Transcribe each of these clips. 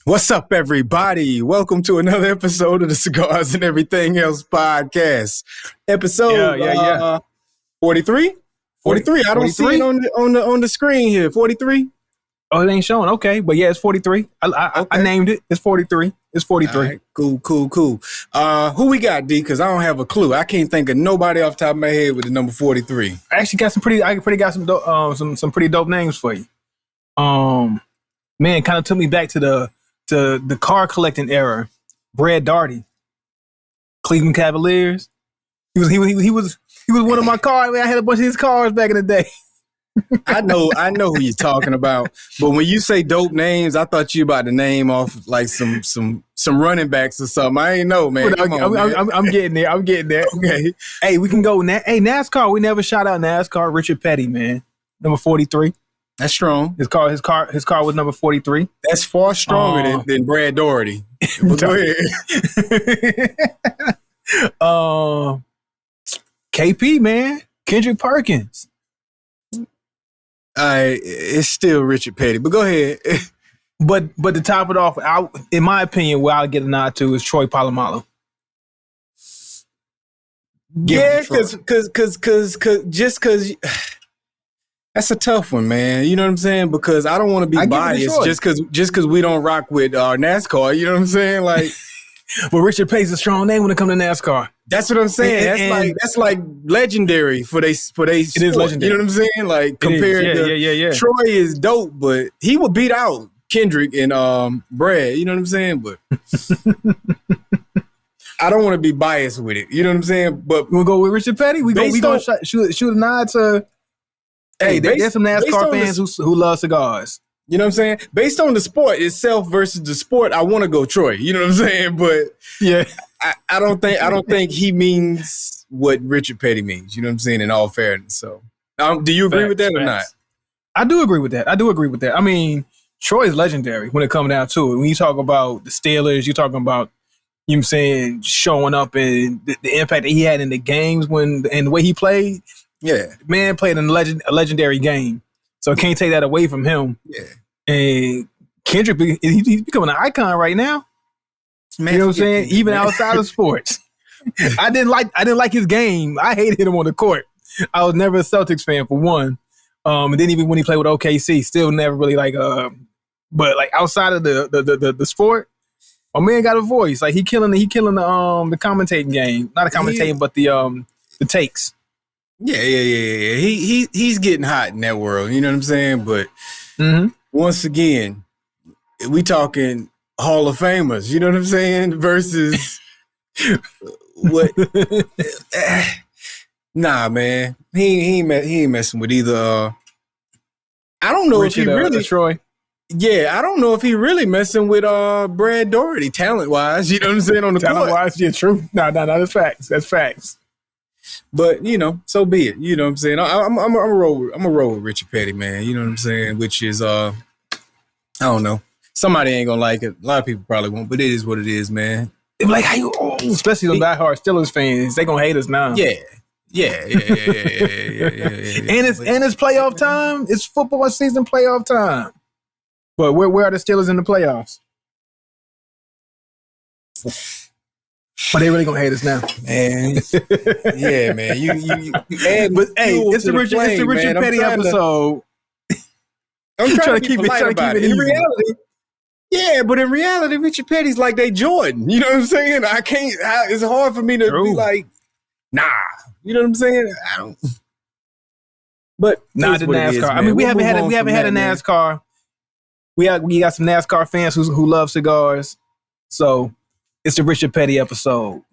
What's up, everybody? Welcome to another episode of the Cigars and Everything Else podcast. Episode 43? 43. I don't see it on the screen here. 43? Oh, it ain't showing. Okay, but yeah, it's 43. I named it. It's 43. It's 43. Right, cool. Who we got, D? Because I don't have a clue. I can't think of nobody off the top of my head with the number 43. I actually got some pretty dope names for you. Man, kind of took me back to the car collecting era. Brad Daugherty, Cleveland Cavaliers. He was one of my cars. Man, I had a bunch of his cars back in the day. I know who you're talking about, but when you say dope names, I thought you about to name off like some running backs or something. I ain't know, man. I'm getting there. Okay. Hey, we can go. Hey, NASCAR. We never shout out NASCAR. Richard Petty, man, number 43. That's strong. His car was number 43. That's far stronger than Brad Daugherty. But go ahead. KP, man, Kendrick Perkins. It's still Richard Petty, but go ahead. But to top it off, in my opinion, where I'll get a nod to is Troy Polamalu. Yeah, because that's a tough one, man. You know what I'm saying? Because I don't want to be biased just because we don't rock with NASCAR. You know what I'm saying? Like, but Richard Petty's a strong name when it comes to NASCAR. That's what I'm saying. That's like legendary for they. It is legendary. You know what I'm saying? Like compared to Troy is dope, but he would beat out Kendrick and Brad. You know what I'm saying? But I don't want to be biased with it. You know what I'm saying? But we'll go with Richard Petty. We gonna shoot a nod to. Hey, there's some NASCAR fans who love cigars. You know what I'm saying? Based on the sport itself versus the sport, I want to go Troy. You know what I'm saying? But yeah, I don't think he means what Richard Petty means. You know what I'm saying? In all fairness. So, do you agree with that or not? I do agree with that. I mean, Troy is legendary when it comes down to it. When you talk about the Steelers, you're talking about, you know what I'm saying, showing up and the impact that he had in the games and the way he played. Yeah, man played in a legendary game, so can't take that away from him. Yeah, and Kendrick, he's becoming an icon right now. Man, you know what I'm saying? Even outside of sports, I didn't like his game. I hated him on the court. I was never a Celtics fan for one, and then even when he played with OKC, still never really like. But like outside of the sport, my man got a voice. Like he killing the commentating game, not the commentating, but the takes. Yeah. He's getting hot in that world. You know what I'm saying? But once again, we talking Hall of Famers. You know what I'm saying? Versus what? Nah, man. He ain't messing with either. I don't know Richard, if he really Troy. Yeah, I don't know if he really messing with Brad Daugherty talent wise. You know what I'm saying? On the talent wise, yeah, true. No, that's facts. That's facts. But, you know, so be it. You know what I'm saying? I'm a roll with Richard Petty, man. You know what I'm saying? Which is, I don't know. Somebody ain't gonna like it. A lot of people probably won't, but it is what it is, man. They're like, how you, especially the diehard Steelers fans, they gonna hate us now. Yeah. And it's playoff time. It's football season playoff time. But where are the Steelers in the playoffs? But they really gonna hate us now, man. Yeah, man. You add, but hey, it's the Richard Petty episode. I'm trying to keep it in reality. Yeah, but in reality, Richard Petty's like they Jordan. You know what I'm saying? It's hard for me to be like, nah. You know what I'm saying? I don't. But not the NASCAR. I mean, we haven't had a NASCAR. We got some NASCAR fans who love cigars, so. It's the Richard Petty episode.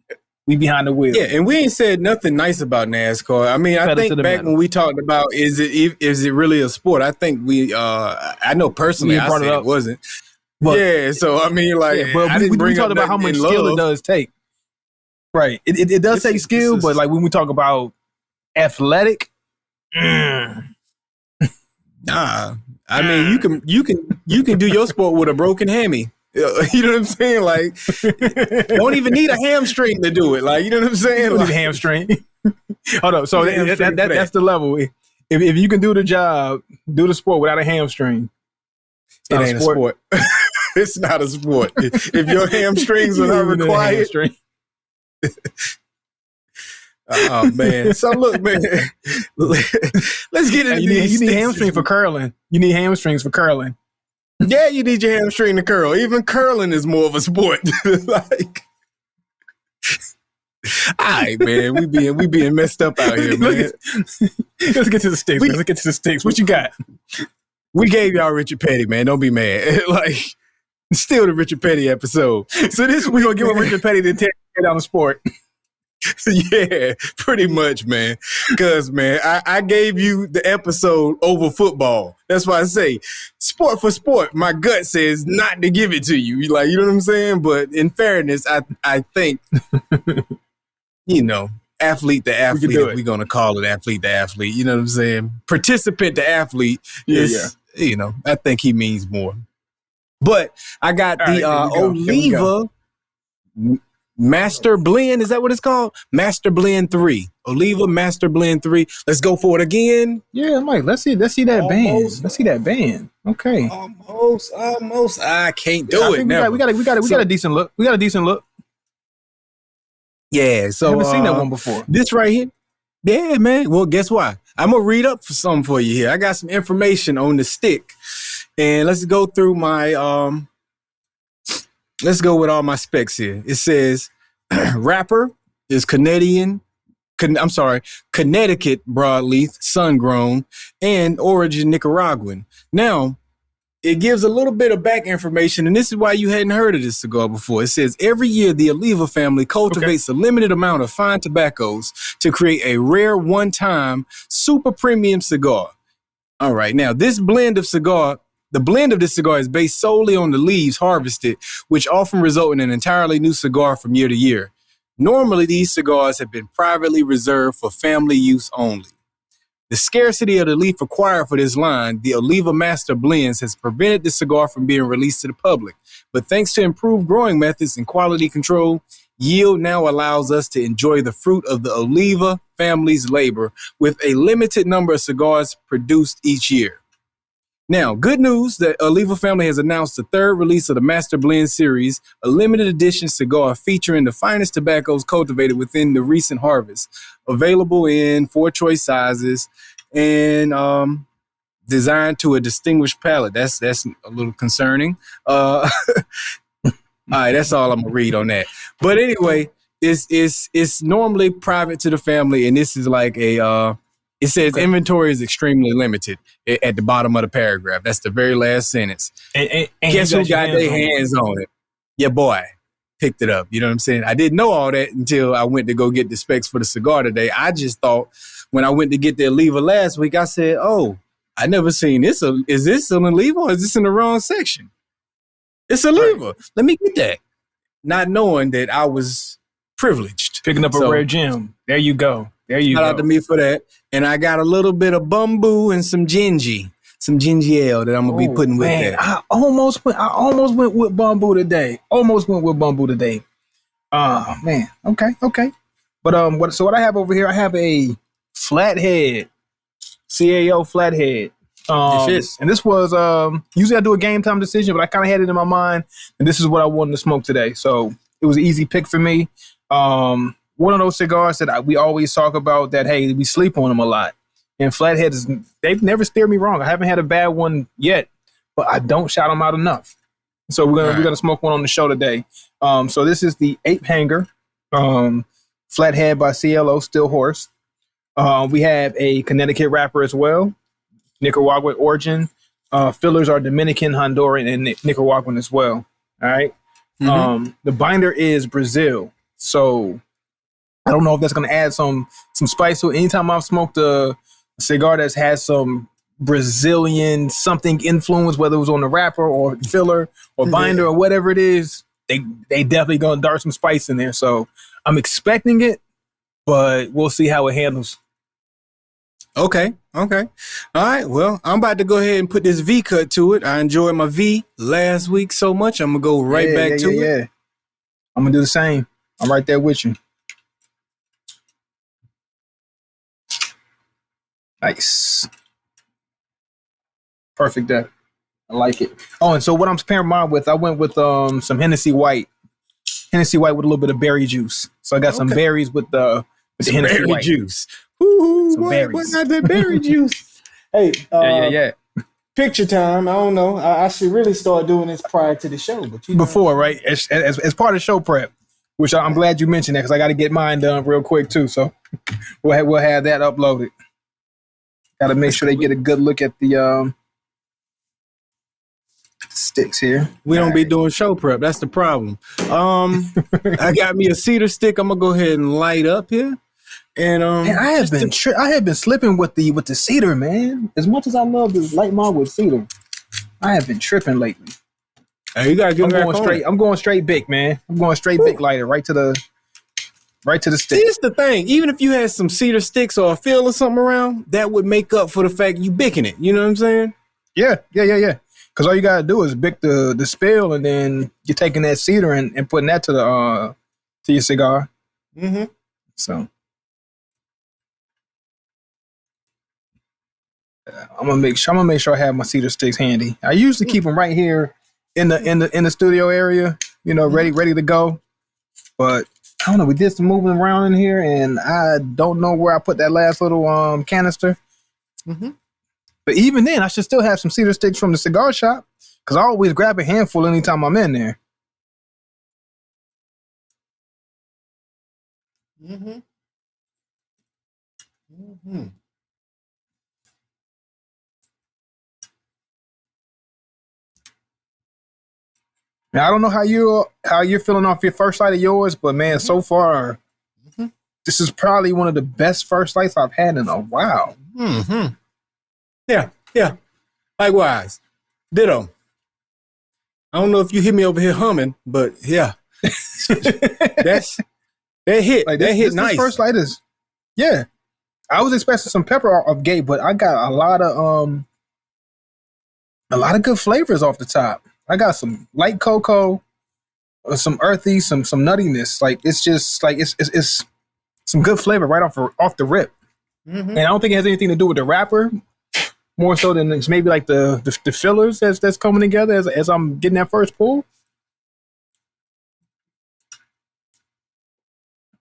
We behind the wheel. Yeah, and we ain't said nothing nice about NASCAR. I mean, I think back when we talked about is it really a sport? I think I know personally I said it wasn't. But, yeah, so I mean, like, but we talked about how much skill it does take. Right, it does take skill, but like when we talk about athletic, nah. I mean, you can do your sport with a broken hammy. You know what I'm saying? Like, don't even need a hamstring to do it. Like, you know what I'm saying? Like, hamstring. Hold up. So that's the level. If you can do the job, do the sport without a hamstring, it ain't a sport. It's not a sport. If your hamstrings are not required. Oh man! So look, man. Let's get into you need hamstring for curling. You need hamstrings for curling. Yeah, you need your hamstring to curl. Even curling is more of a sport. Like, all right, man. We being messed up out here, man. Let's get to the sticks. Let's get to the sticks. What you got? We gave y'all Richard Petty, man. Don't be mad. Like, still the Richard Petty episode. So this we're gonna give him Richard Petty to tear down the sport. Yeah, pretty much, man. Because, man, I gave you the episode over football. That's why I say sport for sport. My gut says not to give it to you. You know what I'm saying? But in fairness, I think, athlete to athlete, if we're going to call it athlete to athlete, you know what I'm saying? Participant to athlete is, I think he means more. But I got the Oliva Master Blend. Is that what it's called? Master Blend 3. Oliva Master Blend 3. Let's go for it again. Yeah, Mike. Let's see that band. Let's see that band. Okay. Almost. I can't do it. We got a decent look. We got a decent look. Yeah. So I haven't seen that one before. This right here. Yeah, man. Well, guess what? I'm gonna read up for something for you here. I got some information on the stick, and let's go through my Let's go with all my specs here. It says wrapper is Connecticut broadleaf, sun-grown, and origin Nicaraguan. Now, it gives a little bit of back information, and this is why you hadn't heard of this cigar before. It says every year the Oliva family cultivates a limited amount of fine tobaccos to create a rare one-time super premium cigar. All right, now this blend of cigar, the blend of this cigar is based solely on the leaves harvested, which often result in an entirely new cigar from year to year. Normally, these cigars have been privately reserved for family use only. The scarcity of the leaf required for this line, the Oliva Master Blends, has prevented the cigar from being released to the public. But thanks to improved growing methods and quality control, yield now allows us to enjoy the fruit of the Oliva family's labor with a limited number of cigars produced each year. Now, good news that Oliva family has announced the third release of the Master Blend series, a limited edition cigar featuring the finest tobaccos cultivated within the recent harvest, available in 4 choice sizes and designed to a distinguished palate. That's a little concerning. All right, that's all I'm gonna read on that. But anyway, it's normally private to the family, and this is like a it says inventory is extremely limited at the bottom of the paragraph. That's the very last sentence. And guess who got their hands on it? Your boy picked it up. You know what I'm saying? I didn't know all that until I went to go get the specs for the cigar today. I just thought when I went to get the Oliva last week, I said, oh, I never seen this. Is this an Oliva or is this in the wrong section? It's Oliva. Right. Let me get that. Not knowing that I was privileged. Picking up a rare gem. There you go. Shout out to me for that. And I got a little bit of bamboo and some gingy ale that I'm gonna be putting with that. I almost went with bamboo today. Man. Okay. But what I have over here, I have a Flathead, CAO Flathead. And this was usually I do a game time decision, but I kind of had it in my mind, and this is what I wanted to smoke today. So it was an easy pick for me. One of those cigars that we always talk about that, hey, we sleep on them a lot. And Flatheads, they've never steered me wrong. I haven't had a bad one yet, but I don't shout them out enough. So we're gonna smoke one on the show today. So this is the Ape Hanger, Flathead by CLO Still Horse. We have a Connecticut wrapper as well, Nicaraguan origin. Fillers are Dominican, Honduran, and Nicaraguan as well. All right. Mm-hmm. The binder is Brazil. So I don't know if that's going to add some spice to it. Anytime I've smoked a cigar that's had some Brazilian something influence, whether it was on the wrapper or filler or binder or whatever it is, they definitely going to dart some spice in there. So I'm expecting it, but we'll see how it handles. Okay. All right. Well, I'm about to go ahead and put this V cut to it. I enjoyed my V last week so much. I'm going to go right back to it. Yeah. I'm going to do the same. I'm right there with you. Nice. Perfect there. I like it. Oh, and so what I'm pairing mine with, I went with some Hennessy White with a little bit of berry juice. So I got some berries with the Hennessy berry White juice. Ooh, what got that berry juice? Hey, yeah. Picture time. I don't know. I should really start doing this prior to the show, but before, right? As part of show prep, which I'm glad you mentioned that because I got to get mine done real quick too. So we'll have that uploaded. Got to make sure they get a good look at the sticks here. We don't be doing show prep. That's the problem. I got me a cedar stick. I'm gonna go ahead and light up here. And I have been slipping with the cedar, man. As much as I love to light mine with cedar, I have been tripping lately. Hey, you gotta get I'm going straight big, man. I'm going straight big lighter right to the stick. See, it's the thing. Even if you had some cedar sticks or a fill or something around, that would make up for the fact you bicking it. You know what I'm saying? Yeah. Because all you gotta do is bick the spill, and then you're taking that cedar and putting that to your cigar. Mm-hmm. So I'm gonna make sure I have my cedar sticks handy. I usually keep them right here in the studio area, ready to go. But I don't know. We did some moving around in here, and I don't know where I put that last little canister. Mm-hmm. But even then, I should still have some cedar sticks from the cigar shop because I always grab a handful anytime I'm in there. Mm-hmm. Mm-hmm. Now, I don't know how you're feeling off your first light of yours, but man, so far, this is probably one of the best first lights I've had in a while. Mm-hmm. Yeah. Likewise. Ditto. I don't know if you hear me over here humming, but yeah. that hit. Like that hit nice. First light is, yeah. I was expecting some pepper off gate, but I got a lot of good flavors off the top. I got some light cocoa, some earthy, some nuttiness. Like it's just like it's some good flavor right off the rip. Mm-hmm. And I don't think it has anything to do with the wrapper, more so than it's maybe like the fillers that's coming together as I'm getting that first pull.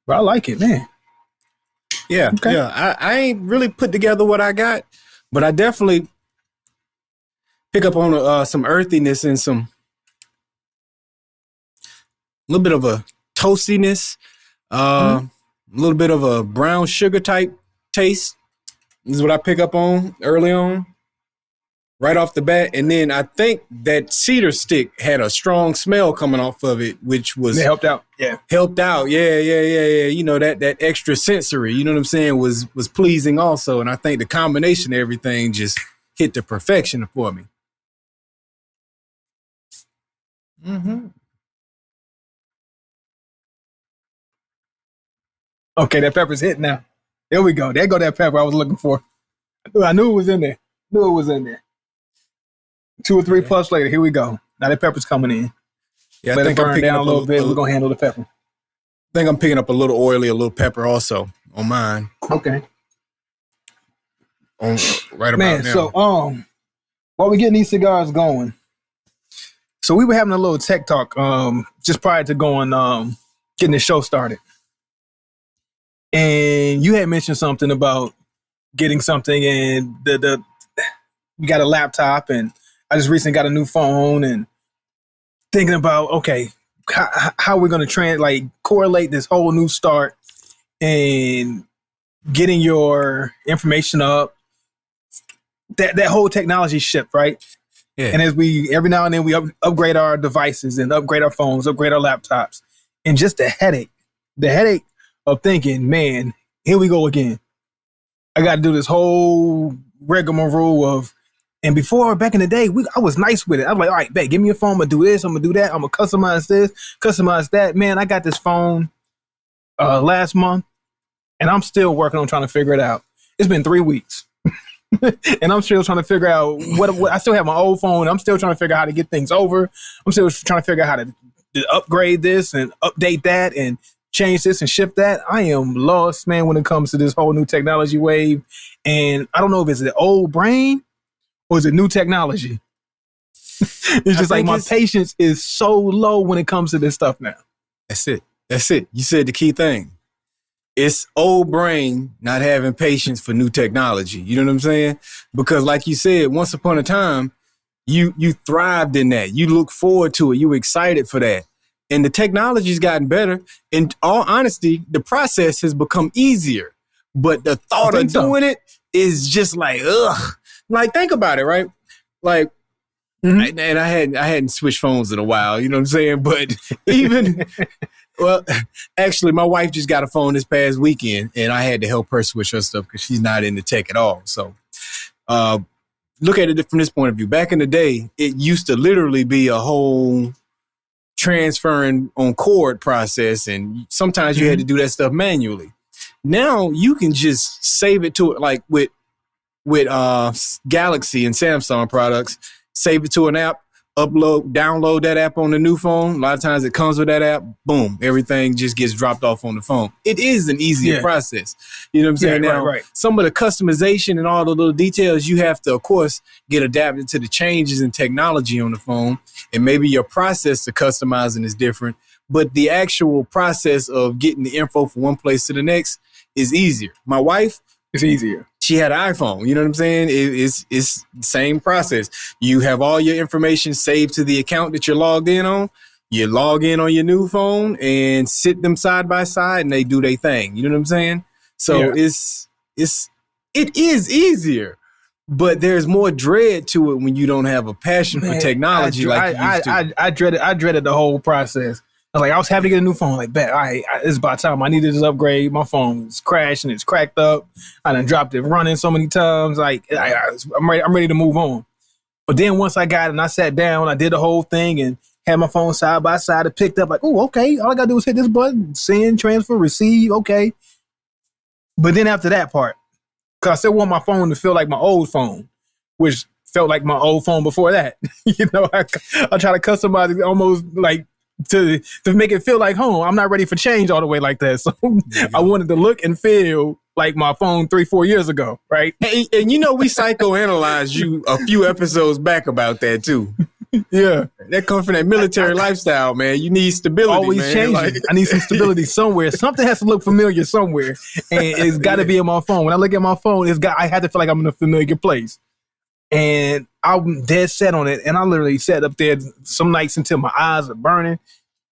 But I like it, man. Yeah, okay. Yeah. I ain't really put together what I got, but I definitely pick up on some earthiness and a little bit of a toastiness, a little bit of a brown sugar type taste. This is what I pick up on early on, right off the bat. And then I think that cedar stick had a strong smell coming off of it, which was helped out. Yeah. Helped out. Yeah. You know, that extra sensory, you know what I'm saying, was pleasing also. And I think the combination of everything just hit the perfection for me. Mm-hmm. Okay, that pepper's hit now. There we go. There go that pepper I was looking for. I knew it was in there. 2 or 3 puffs later, here we go. Now that pepper's coming in. Yeah, Let it burn down a little bit. We're gonna handle the pepper. I think I'm picking up a little oily, a little pepper also on mine. Okay. Right about now. So while we getting these cigars going, so we were having a little tech talk just prior to getting the show started. And you had mentioned something about getting something, and you got a laptop, and I just recently got a new phone, and thinking about, okay, how we're going to correlate this whole new start and getting your information up, that whole technology shift, right? Yeah. And as every now and then we upgrade our devices and upgrade our phones, upgrade our laptops, and just the headache of thinking, man, here we go again. I got to do this whole rigmarole of, and before, back in the day, I was nice with it. I was like, all right, bet, give me a phone. I'm going to do this. I'm going to do that. I'm going to customize this, customize that. Man, I got this phone last month, and I'm still working on trying to figure it out. It's been 3 weeks. And I'm still trying to figure out what I still have my old phone. I'm still trying to figure out how to get things over. I'm still trying to figure out how to upgrade this and update that and change this and shift that. I am lost, man, when it comes to this whole new technology wave. And I don't know if it's the old brain or is it new technology? It's just like my patience is so low when it comes to this stuff now. That's it. You said the key thing. It's old brain not having patience for new technology. You know what I'm saying? Because like you said, once upon a time, you thrived in that. You look forward to it. You were excited for that. And the technology's gotten better. In all honesty, the process has become easier. But the thought of doing it is just like, ugh. Like, think about it, right? Like, and I hadn't switched phones in a while, you know what I'm saying? But even, well, actually, my wife just got a phone this past weekend, and I had to help her switch her stuff because she's not into tech at all. So, look at it from this point of view. Back in the day, it used to literally be a whole transferring on cord process, and sometimes you had to do that stuff manually. Now you can just save it to it, like with Galaxy and Samsung products, save it to an app, download that app on the new phone. A lot of times it comes with that app. Boom, everything just gets dropped off on the phone. It is an easier process. You know what I'm saying? Now, some of the customization and all the little details you have to, of course, get adapted to the changes in technology on the phone. And maybe your process to customizing is different. But the actual process of getting the info from one place to the next is easier. My wife, it's easier. She had an iPhone. You know what I'm saying? It's the same process. You have all your information saved to the account that you're logged in on. You log in on your new phone and sit them side by side, and they do their thing. You know what I'm saying? So it is easier, but there's more dread to it when you don't have a passion for technology like you used to. I dreaded the whole process. I was happy to get a new phone. Like, bet, it's about time. I needed this upgrade. My phone's crashing. It's cracked up. I done dropped it running so many times. Like, I'm ready to move on. But then once I got it and I sat down, I did the whole thing and had my phone side by side. It picked up like, oh, okay. All I got to do is hit this button, send, transfer, receive. Okay. But then after that part, because I still want my phone to feel like my old phone, which felt like my old phone before that. You know, I try to customize it almost like, to make it feel like home. I'm not ready for change all the way like that. So I wanted to look and feel like my phone 3-4 years ago, right? And you know, we psychoanalyzed you a few episodes back about that too. Yeah. That comes from that military lifestyle, man. You need stability. Always man. changing. Like, I need some stability somewhere. Something has to look familiar somewhere. And it's got to be in my phone. When I look at my phone, I have to feel like I'm in a familiar place. And I'm dead set on it. And I literally sat up there some nights until my eyes are burning.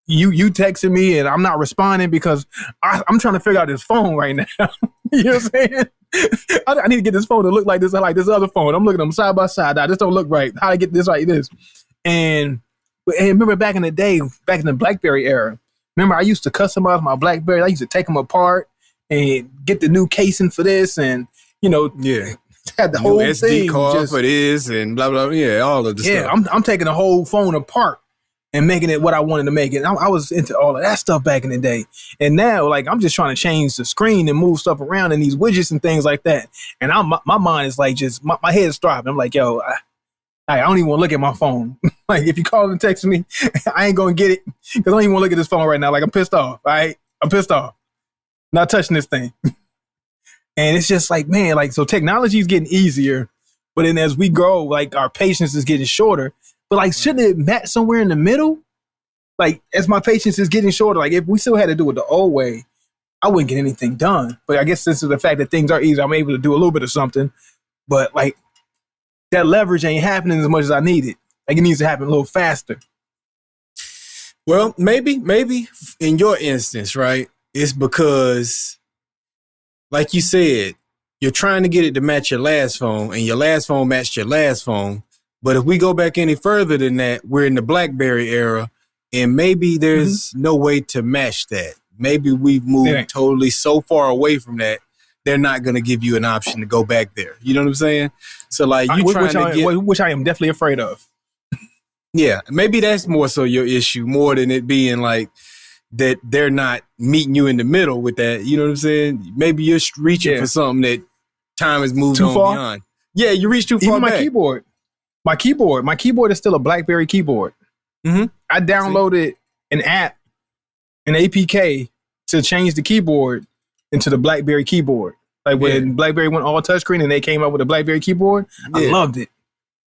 You texted me and I'm not responding because I'm trying to figure out this phone right now. You know what I'm saying? I need to get this phone to look like this other phone. I'm looking at them side by side. This don't look right. How to get this like this? And remember back in the day, back in the BlackBerry era, remember I used to customize my BlackBerry. I used to take them apart and get the new casing for this and, you know, had the whole SD thing card for this and blah blah. Yeah, all of the stuff. Yeah, I'm taking the whole phone apart and making it what I wanted to make it. I was into all of that stuff back in the day, and now like I'm just trying to change the screen and move stuff around and these widgets and things like that. And my mind is like just my head is throbbing. I'm like, yo, I don't even want to look at my phone. Like if you call and text me, I ain't gonna get it because I don't even want to look at this phone right now. Like I'm pissed off. All right, I'm pissed off. Not touching this thing. And it's just like, man, like, so technology is getting easier, but then as we grow, like our patience is getting shorter, but like, shouldn't it match somewhere in the middle? Like as my patience is getting shorter, like if we still had to do it the old way, I wouldn't get anything done. But I guess this is the fact that things are easy. I'm able to do a little bit of something, but like that leverage ain't happening as much as I need it. Like it needs to happen a little faster. Well, maybe in your instance, right? It's because, like you said, you're trying to get it to match your last phone, and your last phone matched your last phone. But if we go back any further than that, we're in the BlackBerry era, and maybe there's no way to match that. Maybe we've moved totally so far away from that, they're not going to give you an option to go back there. You know what I'm saying? So, like, which I am definitely afraid of. Yeah, maybe that's more so your issue, more than it being like that they're not meeting you in the middle with that. You know what I'm saying? Maybe you're reaching for something that time has moved on beyond. Yeah, you reach too far Even back. My keyboard is still a BlackBerry keyboard. Mm-hmm. I downloaded an app, an APK to change the keyboard into the BlackBerry keyboard. Like when BlackBerry went all touchscreen and they came up with a BlackBerry keyboard, I loved it.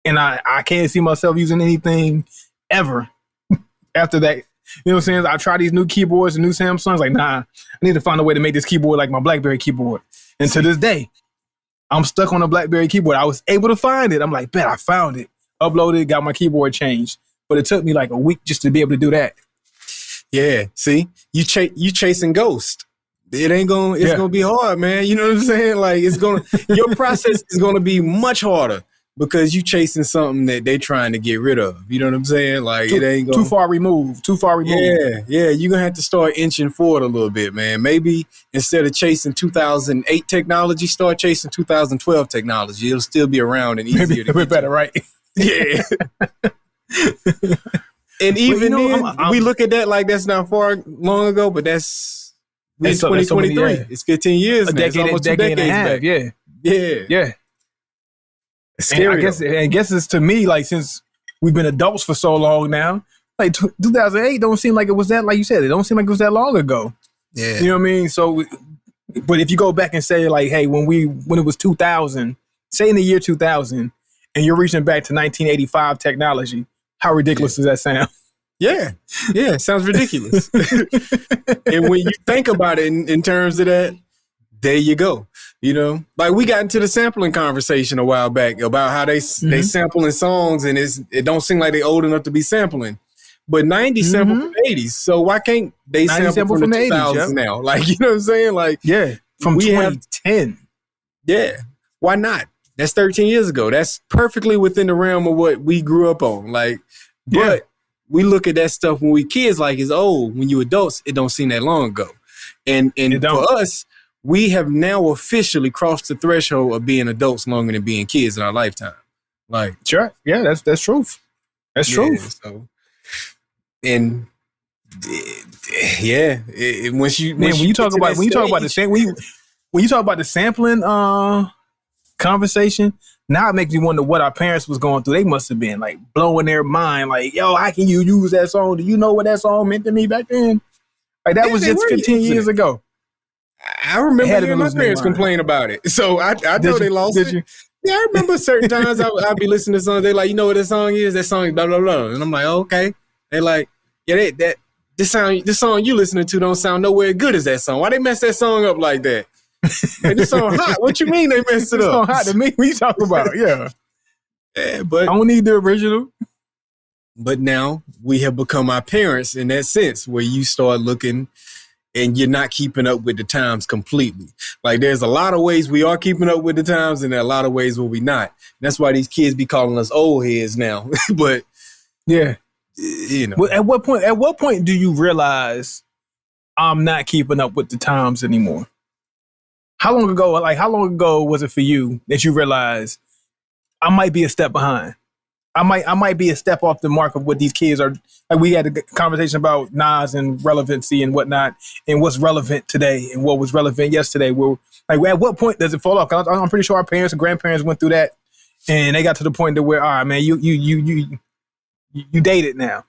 And I can't see myself using anything ever after that. You know what I'm saying? I try these new keyboards and new Samsungs. Like, nah, I need to find a way to make this keyboard like my BlackBerry keyboard. And to this day, I'm stuck on a BlackBerry keyboard. I was able to find it. I'm like, bet I found it. Uploaded, got my keyboard changed. But it took me like a week just to be able to do that. Yeah, see, you chasing ghosts. It ain't gonna. It's gonna be hard, man. You know what I'm saying? Like your process is gonna be much harder because you chasing something that they trying to get rid of. You know what I'm saying? Like it ain't too far removed. Yeah. You're gonna have to start inching forward a little bit, man. Maybe instead of chasing 2008 technology, start chasing 2012 technology. It'll still be around and easier. Maybe a bit better, right? Yeah. And even we look at that like that's not far long ago, but it's 2023. It's 15 years. A decade and a half. Back. Yeah. It's scary. I guess it's to me like since we've been adults for so long now, like 2008 don't seem like it was that. Like you said, it don't seem like it was that long ago. Yeah, you know what I mean. So, but if you go back and say like, hey, when it was 2000, say in the year 2000, and you're reaching back to 1985 technology. How ridiculous does that sound? Yeah, it sounds ridiculous. And when you think about it in terms of that, there you go. You know, like we got into the sampling conversation a while back about how they sampling songs and it don't seem like they old enough to be sampling. But 90s sample from the 80s, so why can't they sample from the 2000s now? Like, you know what I'm saying? Like, from 2010. Why not? That's 13 years ago. That's perfectly within the realm of what we grew up on. Like, but we look at that stuff when we kids like it's old. When you adults, it don't seem that long ago. And for us, we have now officially crossed the threshold of being adults longer than being kids in our lifetime. Like, sure, yeah, that's truth. That's truth. So, and when you talk about the sampling conversation, now it makes me wonder what our parents was going through. They must have been like blowing their mind, like, yo, how can you use that song? Do you know what that song meant to me back then? Like that was just 15 years ago. I remember hearing my parents complain about it. So I know they lost it. Yeah, I remember certain times I'd be listening to songs. They like, you know what that song is? That song is blah, blah, blah. And I'm like, oh, okay. They like, yeah, this song you listening to don't sound nowhere good as that song. Why they mess that song up like that? Man, this song hot. What you mean they messed it up? This song hot to me. What you talking about? Yeah, but I don't need the original. But now we have become our parents in that sense, where you start looking and you're not keeping up with the times completely. Like there's a lot of ways we are keeping up with the times, and there are a lot of ways where we not. That's why these kids be calling us old heads now. But yeah, you know, well, at what point do you realize I'm not keeping up with the times anymore? How long ago was it for you that you realized I might be a step behind? I might be a step off the mark of what these kids are. Like we had a conversation about Nas and relevancy and whatnot, and what's relevant today and what was relevant yesterday. Well, like at what point does it fall off? I'm pretty sure our parents and grandparents went through that, and they got to the point that where, all right, man, you dated now.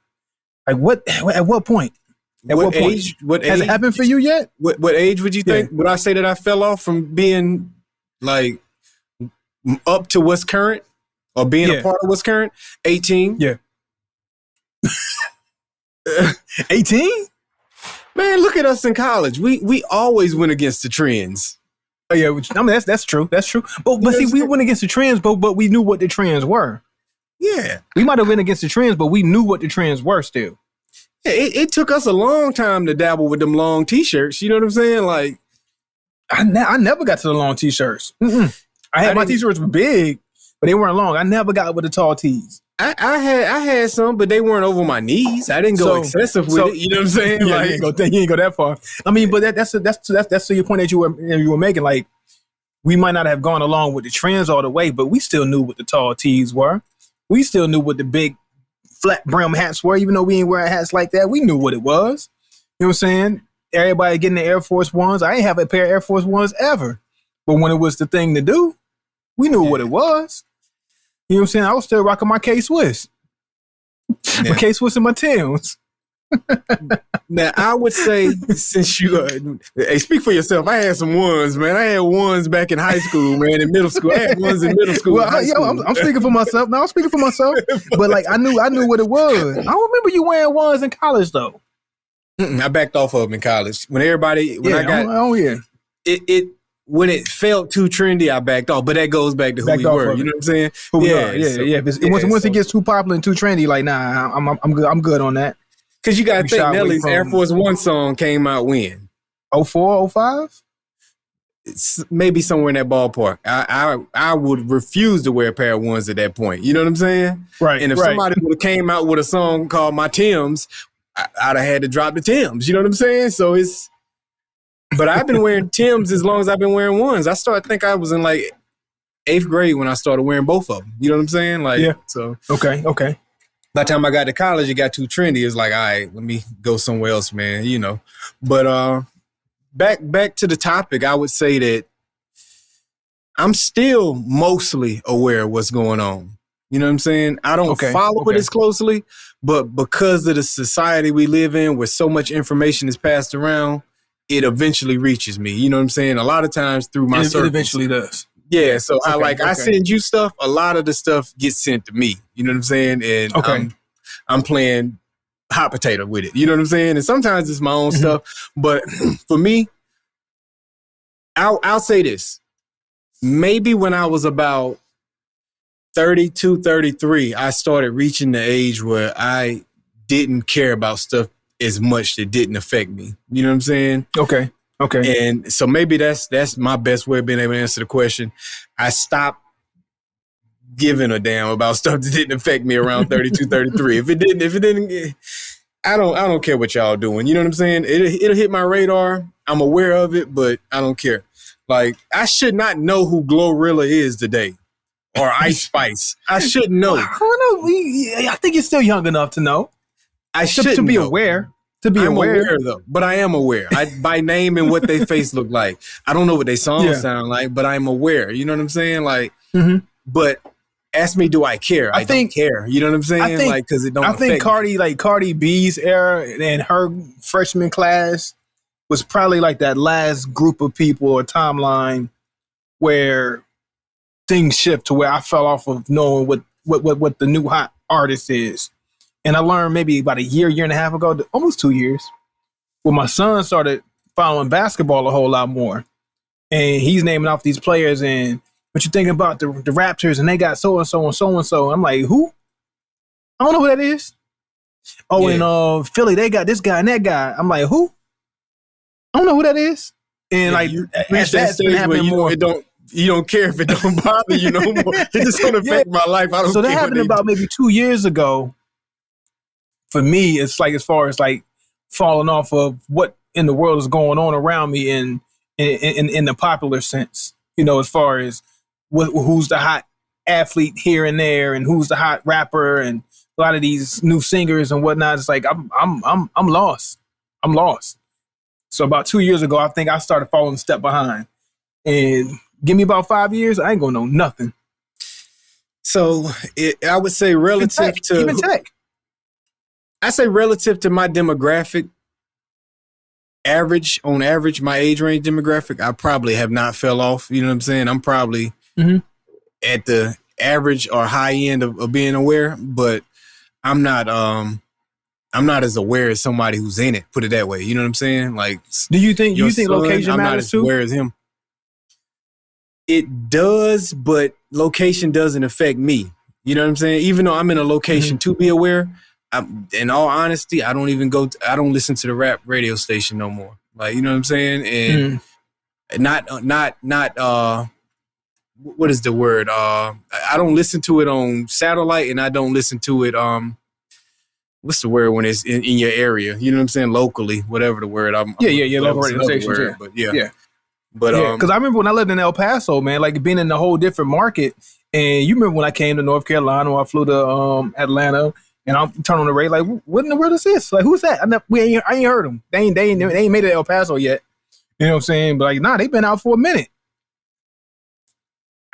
Like at what point? At what age? What has it happened for you yet? What age would you think? Would I say that I fell off from being like up to what's current or being a part of what's current? 18. Yeah. 18? Man, look at us in college. We always went against the trends. Oh yeah, I mean that's true. That's true. But see, we went against the trends, but we knew what the trends were. Yeah. We might have went against the trends, but we knew what the trends were still. It took us a long time to dabble with them long t-shirts. You know what I'm saying? Like, I never got to the long t-shirts. I had my t-shirts were big, but they weren't long. I never got with the tall tees. I had some, but they weren't over my knees. I didn't go excessive with it. You know what I'm saying? Yeah, like, you ain't go that far. I mean, but that's to your point that you were making. Like, we might not have gone along with the trends all the way, but we still knew what the tall tees were. We still knew what the big flat brim hats were, even though we ain't wearing hats like that. We knew what it was. You know what I'm saying? Everybody getting the Air Force Ones. I ain't have a pair of Air Force Ones ever. But when it was the thing to do, we knew what it was. You know what I'm saying? I was still rocking my K-Swiss. My K-Swiss and my Timbs. Now, I would say, since you, hey, speak for yourself. I had some ones, man. I had ones back in high school, man. In middle school, I had ones in middle school. Well, I'm speaking for myself. No, I'm speaking for myself. But like, I knew what it was. I don't remember you wearing ones in college though. I backed off of them in college when I got it. When it felt too trendy, I backed off. But that goes back to who we were. You know what I'm saying? Once it gets too popular and too trendy, like nah, I'm good on that. Because you got to think Nelly's Air Force One song came out when 04, 05? It's maybe somewhere in that ballpark. I would refuse to wear a pair of ones at that point. You know what I'm saying? Right. And if somebody would have came out with a song called My Timbs, I'd have had to drop the Timbs. You know what I'm saying? So it's. But I've been wearing Timbs as long as I've been wearing ones. I think I was in like 8th grade when I started wearing both of them. You know what I'm saying? Like, yeah. So okay. By the time I got to college, it got too trendy. It's like, all right, let me go somewhere else, man. You know. But back to the topic, I would say that I'm still mostly aware of what's going on. You know what I'm saying? I don't follow it as closely, but because of the society we live in, where so much information is passed around, it eventually reaches me. You know what I'm saying? A lot of times through my circles. It eventually does. Yeah. So I send you stuff. A lot of the stuff gets sent to me. You know what I'm saying? And I'm playing hot potato with it. You know what I'm saying? And sometimes it's my own stuff. But for me, I'll say this. Maybe when I was about 32, 33, I started reaching the age where I didn't care about stuff as much that didn't affect me. You know what I'm saying? Okay. And so maybe that's my best way of being able to answer the question. I stopped giving a damn about stuff that didn't affect me around 32, 33. If it didn't, I don't care what y'all doing. You know what I'm saying? It'll hit my radar. I'm aware of it, but I don't care. Like, I should not know who Glorilla is today. Or Ice Spice. I shouldn't know. I don't know. I think you're still young enough to know. I should be know. aware. I'm aware though, but I am aware. By name and what their face look like. I don't know what their songs sound like, but I'm aware. You know what I'm saying? Like, but ask me, do I care? I don't care. You know what I'm saying? Like, because it don't. I think Cardi B's era and her freshman class was probably like that last group of people or timeline where things shift to where I fell off of knowing what the new hot artist is. And I learned maybe about a year and a half ago, almost 2 years, when my son started following basketball a whole lot more. And he's naming off these players and what you thinking about the Raptors and they got so-and-so and so-and-so. I'm like, who? I don't know who that is. Oh, yeah. And Philly, they got this guy and that guy. I'm like, who? I don't know who that is. And like, that's been happening more. You don't care if it don't bother you no more. It just don't affect my life. I don't so care. That happened about maybe 2 years ago. For me, it's like as far as like falling off of what in the world is going on around me in the popular sense, you know, as far as who's the hot athlete here and there and who's the hot rapper and a lot of these new singers and whatnot. It's like I'm lost. I'm lost. So about 2 years ago, I think I started falling a step behind. And give me about 5 years, I ain't gonna know nothing. So I would say relative to even tech. I say relative to my demographic, on average, my age range demographic, I probably have not fell off. You know what I'm saying? I'm probably at the average or high end of being aware, but I'm not as aware as somebody who's in it. Put it that way. You know what I'm saying? Like, do you think location I'm matters not as too? aware as him. It does, but location doesn't affect me. You know what I'm saying? Even though I'm in a location to be aware. In all honesty, I don't listen to the rap radio station no more. Like, you know what I'm saying? And not what is the word? I don't listen to it on satellite and I don't listen to it, what's the word when it's in your area? You know what I'm saying? Locally, whatever the word. Local radio stations. Yeah. But yeah. But because I remember when I lived in El Paso, man, like being in a whole different market. And you remember when I came to North Carolina or I flew to Atlanta. And I'm turning on the radio like, what in the world is this? Like, who's that? I ain't heard them. They ain't made it to El Paso yet. You know what I'm saying? But like, nah, they've been out for a minute.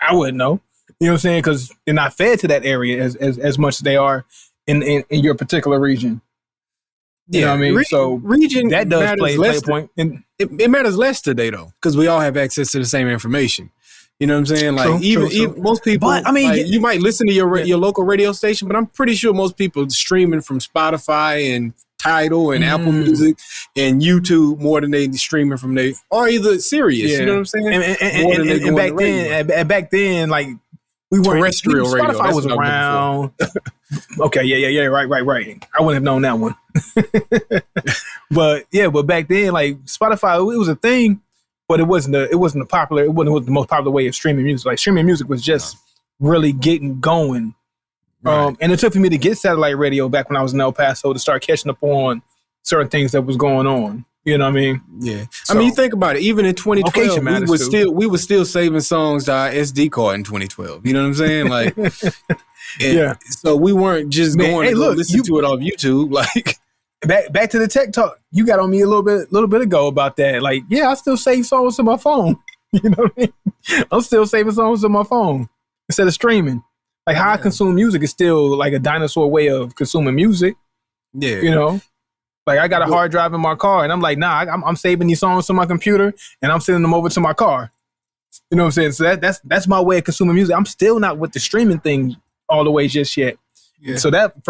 I wouldn't know. You know what I'm saying? Because they're not fed to that area as much as they are in your particular region. You know what I mean? So region that does play a point. And it matters less today though, because we all have access to the same information. You know what I'm saying? Like even most people, but, I mean, like, you might listen to your local radio station, but I'm pretty sure most people streaming from Spotify and Tidal and Apple Music and YouTube more than they streaming from or either Sirius. You know what I'm saying? And back then, like we weren't terrestrial radio. Spotify was around. Okay, yeah, right. I wouldn't have known that one. but back then, like Spotify, it was a thing. But it wasn't the most popular way of streaming music. Like streaming music was just really getting going. Right. And it took for me to get satellite radio back when I was in El Paso to start catching up on certain things that was going on. You know what I mean? Yeah. So, I mean, you think about it. Even in 2012, we were still saving songs to our SD card in 2012. You know what I'm saying? Like, So we weren't just going to listen to it off YouTube. Like. Back to the tech talk. You got on me a little bit ago about that. Like, yeah, I still save songs to my phone. You know what I mean? I'm still saving songs to my phone instead of streaming. Like how I consume music is still like a dinosaur way of consuming music. Yeah, you know, like I got a hard drive in my car, and I'm like, nah, I'm saving these songs to my computer, and I'm sending them over to my car. You know what I'm saying? So that's my way of consuming music. I'm still not with the streaming thing all the way just yet. Yeah. So that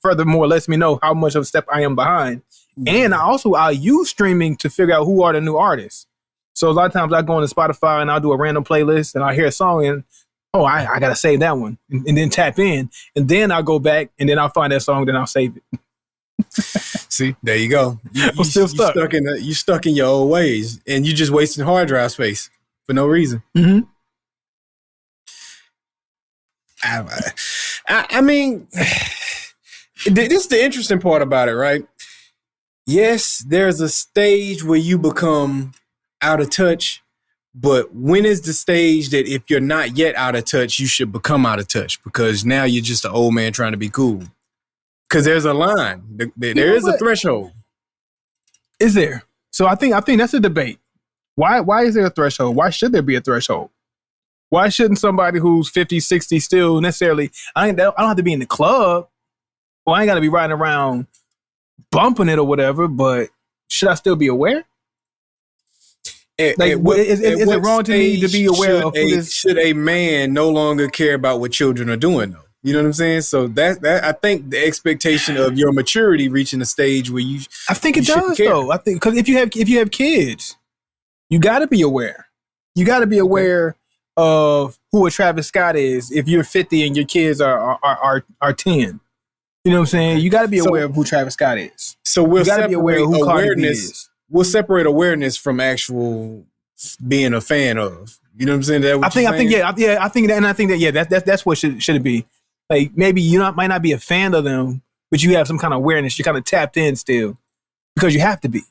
furthermore lets me know how much of a step I am behind. And I use streaming to figure out who are the new artists. So a lot of times I go into Spotify and I'll do a random playlist and I'll hear a song and, I got to save that one and then tap in. And then I'll go back and then I'll find that song, then I'll save it. See, there you go. I'm still stuck. You're stuck in your old ways and you're just wasting hard drive space for no reason. Mm-hmm. I mean, this is the interesting part about it, right? Yes, there's a stage where you become out of touch, but when is the stage that if you're not yet out of touch, you should become out of touch because now you're just an old man trying to be cool? Because there's a line. There is a threshold. Is there? So I think that's a debate. Why is there a threshold? Why should there be a threshold? Why shouldn't somebody who's 50, 60 still necessarily, I don't have to be in the club. Well, I ain't got to be riding around bumping it or whatever, but should I still be aware? Is it wrong to me to be aware of should a man no longer care about what children are doing though? You know what I'm saying? So that I think the expectation of your maturity reaching a stage where I think it does though. I think because if you have kids, you got to be aware. You got to be aware of who a Travis Scott is if you're 50 and your kids are 10. You know what I'm saying? You got to be aware of who Travis Scott is. So we'll separate awareness. We'll separate awareness from actual being a fan of. You know what I'm saying? I think that's what should it be. Like maybe you might not be a fan of them, but you have some kind of awareness. You're kind of tapped in still because you have to be.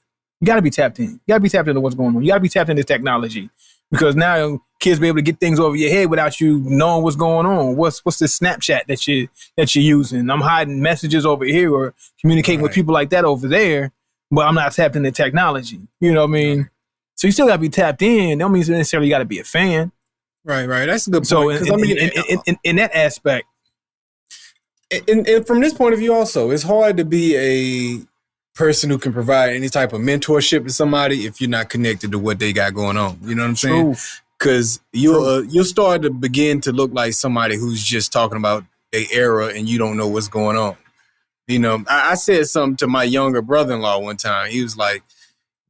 You got to be tapped in. You got to be tapped into what's going on. You got to be tapped into technology. Because now kids be able to get things over your head without you knowing what's going on. What's this Snapchat that you're using? I'm hiding messages over here or communicating with people like that over there, but I'm not tapped into technology. You know what I mean? So you still got to be tapped in. That don't mean necessarily you got to be a fan. Right. That's a good point. So in that aspect. And from this point of view also, it's hard to be a person who can provide any type of mentorship to somebody if you're not connected to what they got going on. You know what I'm saying? Because you'll start to begin to look like somebody who's just talking about their era and you don't know what's going on. You know, I said something to my younger brother-in-law one time. He was like,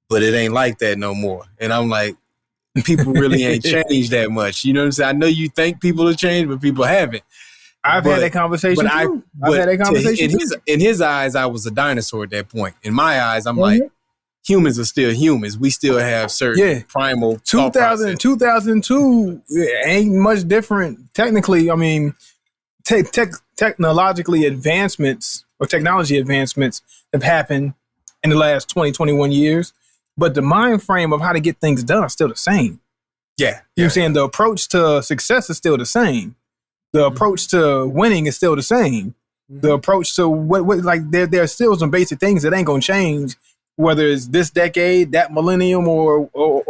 but it ain't like that no more. And I'm like, people really ain't changed that much. You know what I'm saying? I know you think people have changed, but people haven't. I've had that conversation too. I've had that conversation in his eyes, I was a dinosaur at that point. In my eyes, I'm like, humans are still humans. We still have certain primal 2002 ain't much different. Technically, I mean, technologically advancements or technology advancements have happened in the last 20, 21 years. But the mind frame of how to get things done are still the same. You know what I'm saying? The approach to success is still the same. The approach to winning is still the same. The approach to what like there are still some basic things that ain't gonna change, whether it's this decade, that millennium, or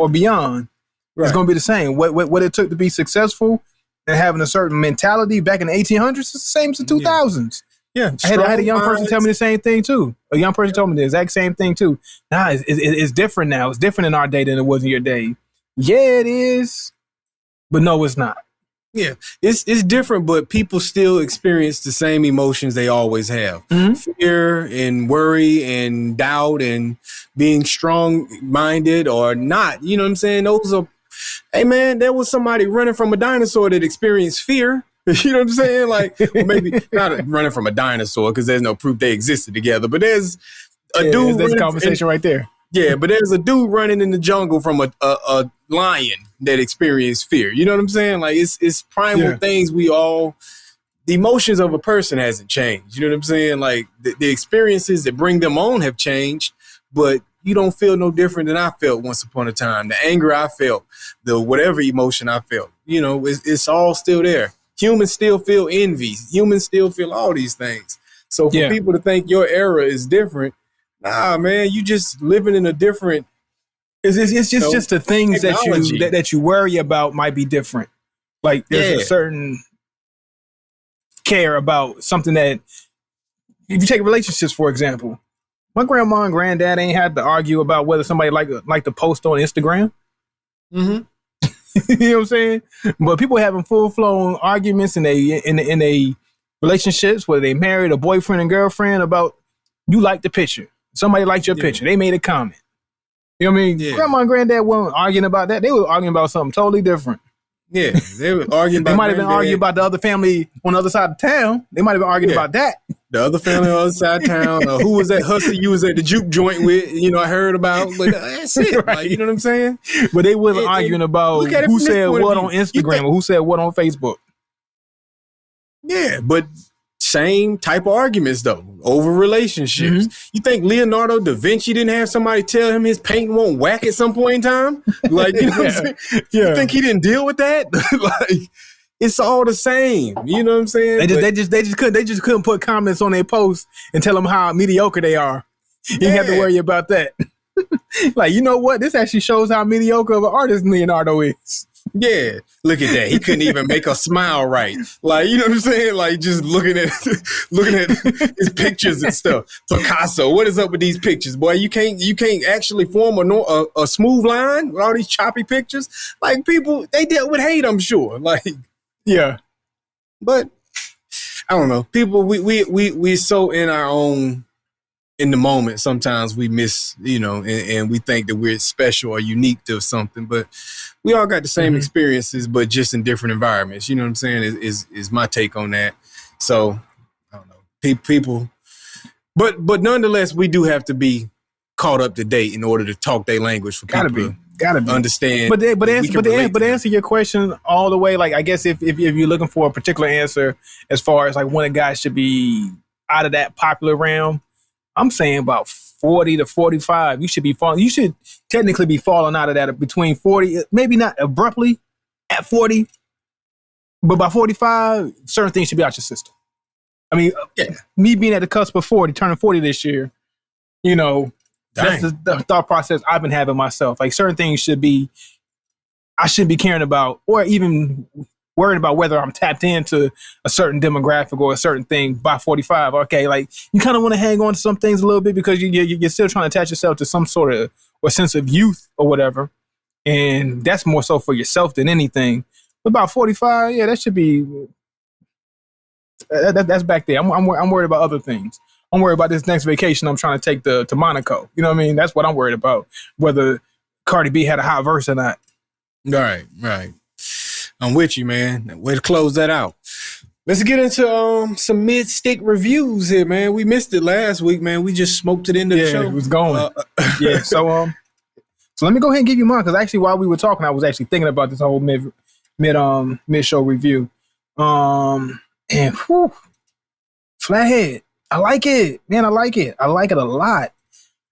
beyond. Right. It's gonna be the same. What it took to be successful and having a certain mentality back in the 1800s is the same as the 2000s. Yeah, I had a young person tell me the same thing too. A young person told me the exact same thing too. Nah, it's different now. It's different in our day than it was in your day. Yeah, it is, but no, it's not. Yeah, it's different, but people still experience the same emotions they always have. Mm-hmm. Fear and worry and doubt and being strong-minded or not. You know what I'm saying? Those are, hey man, there was somebody running from a dinosaur that experienced fear. You know what I'm saying? Like, or maybe not running from a dinosaur because there's no proof they existed together, but there's a dude. There's a conversation right there. Yeah, but there's a dude running in the jungle from a lion that experienced fear. You know what I'm saying? Like, it's primal things the emotions of a person hasn't changed. You know what I'm saying? Like, the experiences that bring them on have changed, but you don't feel no different than I felt once upon a time. The anger I felt, the whatever emotion I felt, you know, it's all still there. Humans still feel envy. Humans still feel all these things. So for people to think your era is different, nah, man, you just living in a different. It's just the things that you worry about might be different. Like there's a certain care about something that, if you take relationships for example, my grandma and granddad ain't had to argue about whether somebody like to post on Instagram. Mm-hmm. You know what I'm saying? But people having full-blown arguments in a relationships, whether they married, a boyfriend and girlfriend, about you like the picture. Somebody liked your picture. They made a comment. You know what I mean? Yeah. Grandma and granddad weren't arguing about that. They were arguing about something totally different. Yeah, they were arguing about. They might have been arguing about the other family on the other side of town. They might have been arguing about that. The other family on the other side of town. Who was that hussy you was at the juke joint with? You know, I heard about. But that's it. Right. Like, you know what I'm saying? But they wasn't arguing about who said what on Instagram or who said what on Facebook. Yeah, but same type of arguments though over relationships. Mm-hmm. You think Leonardo da Vinci didn't have somebody tell him his painting won't whack at some point in time? Like, you know what I'm saying? You think he didn't deal with that? Like, it's all the same. You know what I'm saying? They just couldn't put comments on their posts and tell them how mediocre they are. You didn't have to worry about that. Like, you know what? This actually shows how mediocre of an artist Leonardo is. Yeah, look at that. He couldn't even make a smile right. Like, you know what I'm saying? Like, just looking at his pictures and stuff. Picasso, what is up with these pictures, boy? You can't actually form a smooth line with all these choppy pictures. Like, people, they dealt with hate, I'm sure. Like, yeah, but I don't know. People, we so in our own. In the moment, sometimes we miss, you know, and we think that we're special or unique to something, but we all got the same experiences, but just in different environments. You know what I'm saying? Is my take on that. So I don't know, people, but nonetheless, we do have to be caught up to date in order to talk their language for people. Gotta be understand. But answer your question all the way. Like, I guess if you're looking for a particular answer as far as like when a guy should be out of that popular realm, I'm saying about 40 to 45. You should technically be falling out of that between 40, maybe not abruptly at 40, but by 45, certain things should be out your system. I mean, me being at the cusp of 40, turning 40 this year, you know, that's the thought process I've been having myself. Like, certain things I shouldn't be caring about, or even worrying about whether I'm tapped into a certain demographic or a certain thing by 45. Okay, like, you kind of want to hang on to some things a little bit because you're still trying to attach yourself to some sort of or sense of youth or whatever. And that's more so for yourself than anything. But about 45, that should be, that's back there. I'm worried about other things. I'm worried about this next vacation I'm trying to take to Monaco. You know what I mean? That's what I'm worried about, whether Cardi B had a hot verse or not. Right. I'm with you, man. Way to close that out. Let's get into some mid-stick reviews here, man. We missed it last week, man. We just smoked it into the show. It was going. So let me go ahead and give you mine, because actually while we were talking, I was actually thinking about this whole mid-show review. And Flathead, I like it, man. I like it a lot.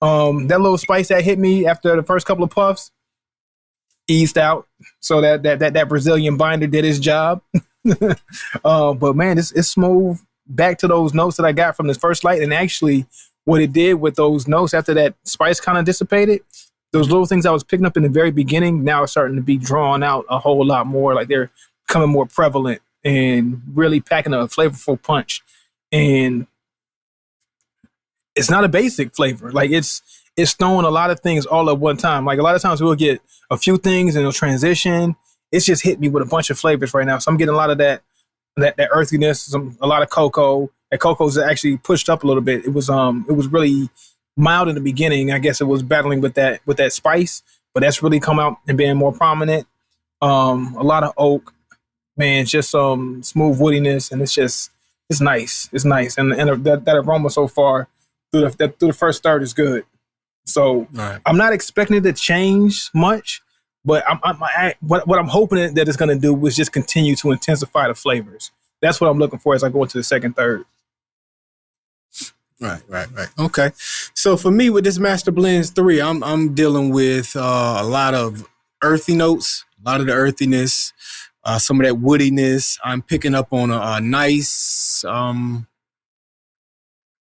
That little spice that hit me after the first couple of puffs eased out, so that Brazilian binder did his job. But man, it's smooth back to those notes that I got from this first light. And actually what it did with those notes after that spice kind of dissipated, those little things I was picking up in the very beginning now are starting to be drawn out a whole lot more. Like, they're becoming more prevalent and really packing a flavorful punch. and it's not a basic flavor. Like it's throwing a lot of things all at one time. Like a lot of times we'll get a few things and it'll transition. It's just hit me with a bunch of flavors right now. So I'm getting a lot of that earthiness, a lot of cocoa. That cocoa's actually pushed up a little bit. It was really mild in the beginning. I guess it was battling with that spice, but that's really come out and being more prominent. A lot of oak, man, just smooth woodiness, and it's nice. It's nice, and that aroma so far through the first third is good. So right. I'm not expecting it to change much, but what I'm hoping that it's going to do is just continue to intensify the flavors. That's what I'm looking for as I go into the second third. Right. Okay. So for me with this Master Blends 3, I'm dealing with a lot of earthy notes, a lot of the earthiness, some of that woodiness. I'm picking up on a nice,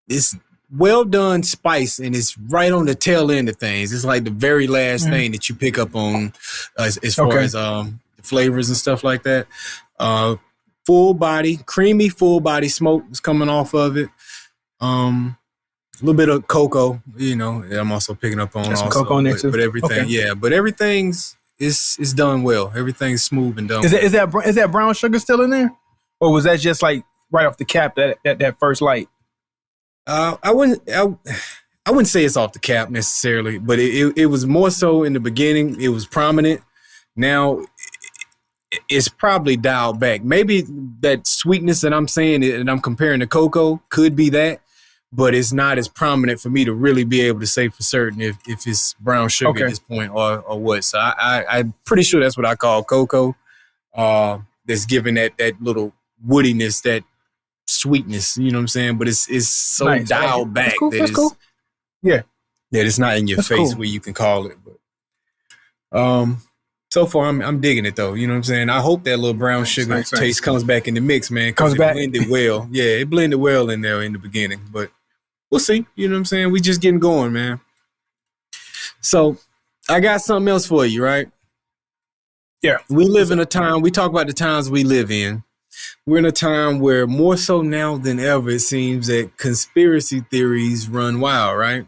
it's well done spice, and it's right on the tail end of things. It's like the very last thing that you pick up on as far as the flavors and stuff like that. Full body, creamy full body smoke is coming off of it. A little bit of cocoa, I'm also picking up on also, cocoa next but everything, but everything's is done well. Everything's smooth and done. Is that brown sugar still in there, or was that just like right off the cap that first light? I wouldn't say it's off the cap necessarily, but it was more so in the beginning. It was prominent. Now it's probably dialed back. Maybe that sweetness that I'm saying and I'm comparing to cocoa could be that, but it's not as prominent for me to really be able to say for certain if it's brown sugar at this point or what. So I'm pretty sure that's what I call cocoa. That's giving that little woodiness, that sweetness, you know what I'm saying? But it's so nice. Dialed back that's cool. Yeah. That it's not in your face where you can call it. But so far I'm digging it though, you know what I'm saying? I hope that little brown sugar taste comes back in the mix, man. Comes back. Blended well. Yeah, it blended well in there in the beginning. But we'll see. You know what I'm saying? We just getting going, man. So I got something else for you, right? Yeah. We live in a time, we talk about the times we live in. We're in a time where more so now than ever, it seems that conspiracy theories run wild, right?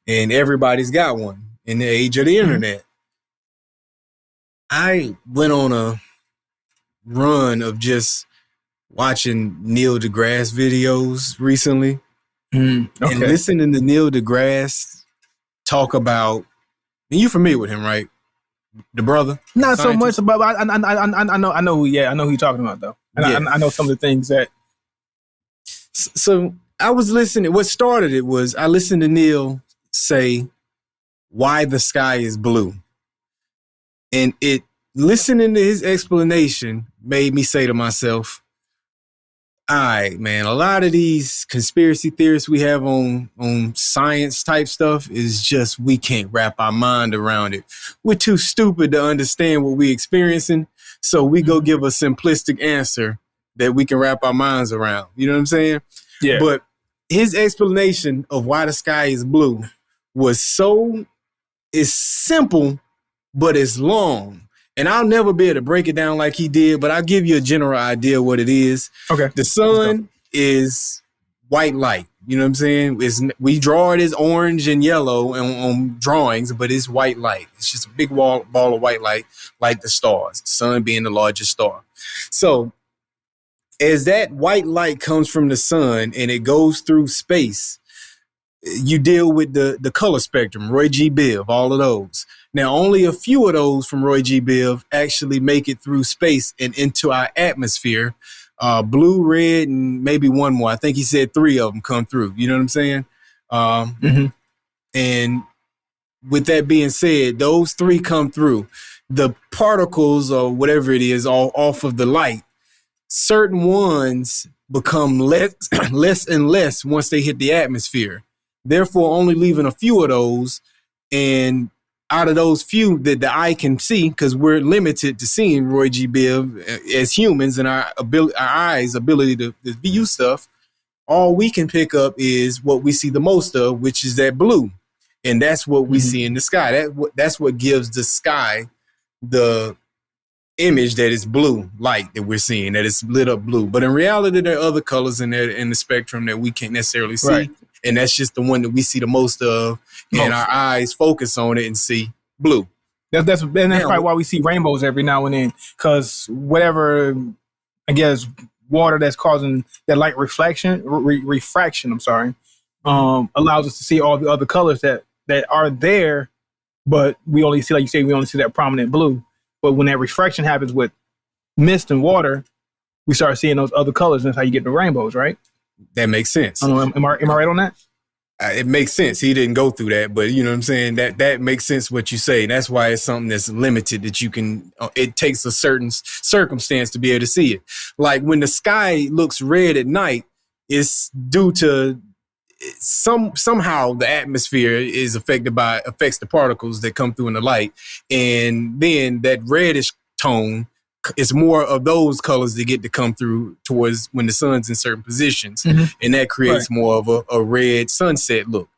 And everybody's got one in the age of the internet. I went on a run of just watching Neil deGrasse videos recently and listening to Neil deGrasse talk about, and you familiar with him, right? The brother? Not so much, but I know who you're talking about though. And I know some of the things that. So I was listening. What started it was I listened to Neil say why the sky is blue. And listening to his explanation made me say to myself, all right, man, a lot of these conspiracy theorists we have on science type stuff is just, we can't wrap our mind around it. We're too stupid to understand what we're experiencing. So we go give a simplistic answer that we can wrap our minds around. You know what I'm saying? Yeah. But his explanation of why the sky is blue was it's simple, but it's long. And I'll never be able to break it down like he did, but I'll give you a general idea of what it is. Okay. The sun is white light. You know what I'm saying? We draw it as orange and yellow on drawings, but it's white light. It's just a big ball of white light, like the stars, the sun being the largest star. So as that white light comes from the sun and it goes through space, you deal with the color spectrum, Roy G. Biv, all of those. Now, only a few of those from Roy G. Biv actually make it through space and into our atmosphere. Blue, red, and maybe one more. I think he said 3 of them come through. You know what I'm saying? And with that being said, those 3 come through. The particles or whatever it is all off of the light, certain ones become less and less once they hit the atmosphere. Therefore, only leaving a few of those, and out of those few that the eye can see, because we're limited to seeing Roy G. Biv as humans and our eyes' ability to view stuff, all we can pick up is what we see the most of, which is that blue. And that's what we see in the sky. That's what gives the sky the image that it's blue light that we're seeing, that it's lit up blue. But in reality, there are other colors in there in the spectrum that we can't necessarily see. Right. And that's just the one that we see the most of, and our eyes focus on it and see blue. That's probably why we see rainbows every now and then, because whatever, I guess, water that's causing that light refraction, allows us to see all the other colors that are there, but we only see, like you say, we only see that prominent blue. But when that refraction happens with mist and water, we start seeing those other colors, and that's how you get the rainbows, right? That makes sense. I don't know, am I right on that? It makes sense. He didn't go through that, but you know what I'm saying? That makes sense what you say. That's why it's something that's limited, that you can, it takes a certain circumstance to be able to see it. Like when the sky looks red at night, it's due to somehow the atmosphere is affects the particles that come through in the light. And then that reddish tone, it's more of those colors that get to come through towards when the sun's in certain positions. Mm-hmm. And that creates more of a red sunset look.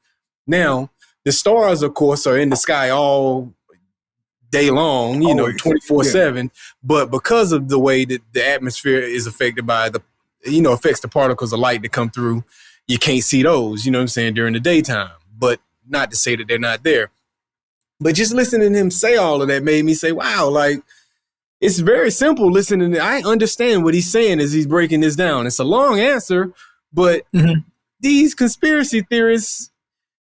Now, the stars, of course, are in the sky all day long, 24/7. But because of the way that the atmosphere is affected by affects the particles of light that come through, you can't see those, during the daytime. But not to say that they're not there. But just listening to him say all of that made me say, wow, like, it's very simple listening. I understand what he's saying as he's breaking this down. It's a long answer, but these conspiracy theorists,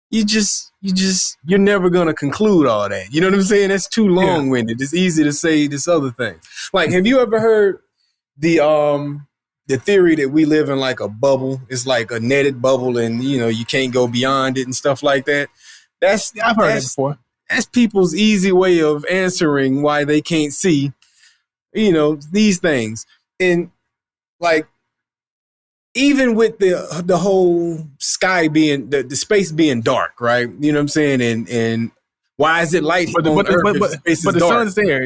you're never going to conclude all that. You know what I'm saying? That's too long-winded. It's easy to say this other thing. Like, have you ever heard the theory that we live in like a bubble? It's like a netted bubble, and you can't go beyond it and stuff like that. I've heard that before. That's people's easy way of answering why they can't see these things. And like, even with the whole sky being, the space being dark, right? You know what I'm saying? And why is it light on Earth if space is dark? But the sun's there,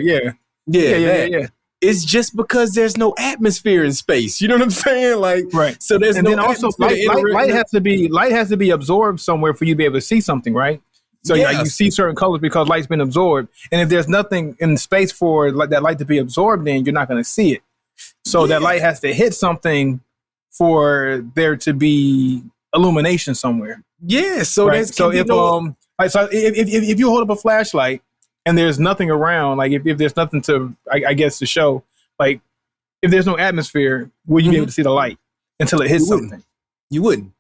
yeah. It's just because there's no atmosphere in space. You know what I'm saying? Like, right. So there's no atmosphere. Light has to be absorbed somewhere for you to be able to see something, right? So you see certain colors because light's been absorbed. And if there's nothing in space for that light to be absorbed in, you're not going to see it. So that light has to hit something for there to be illumination somewhere. Yeah. So right? If you hold up a flashlight and there's nothing around, like if there's nothing to, I guess, to show, like if there's no atmosphere, will you be able to see the light until it hits something? You wouldn't.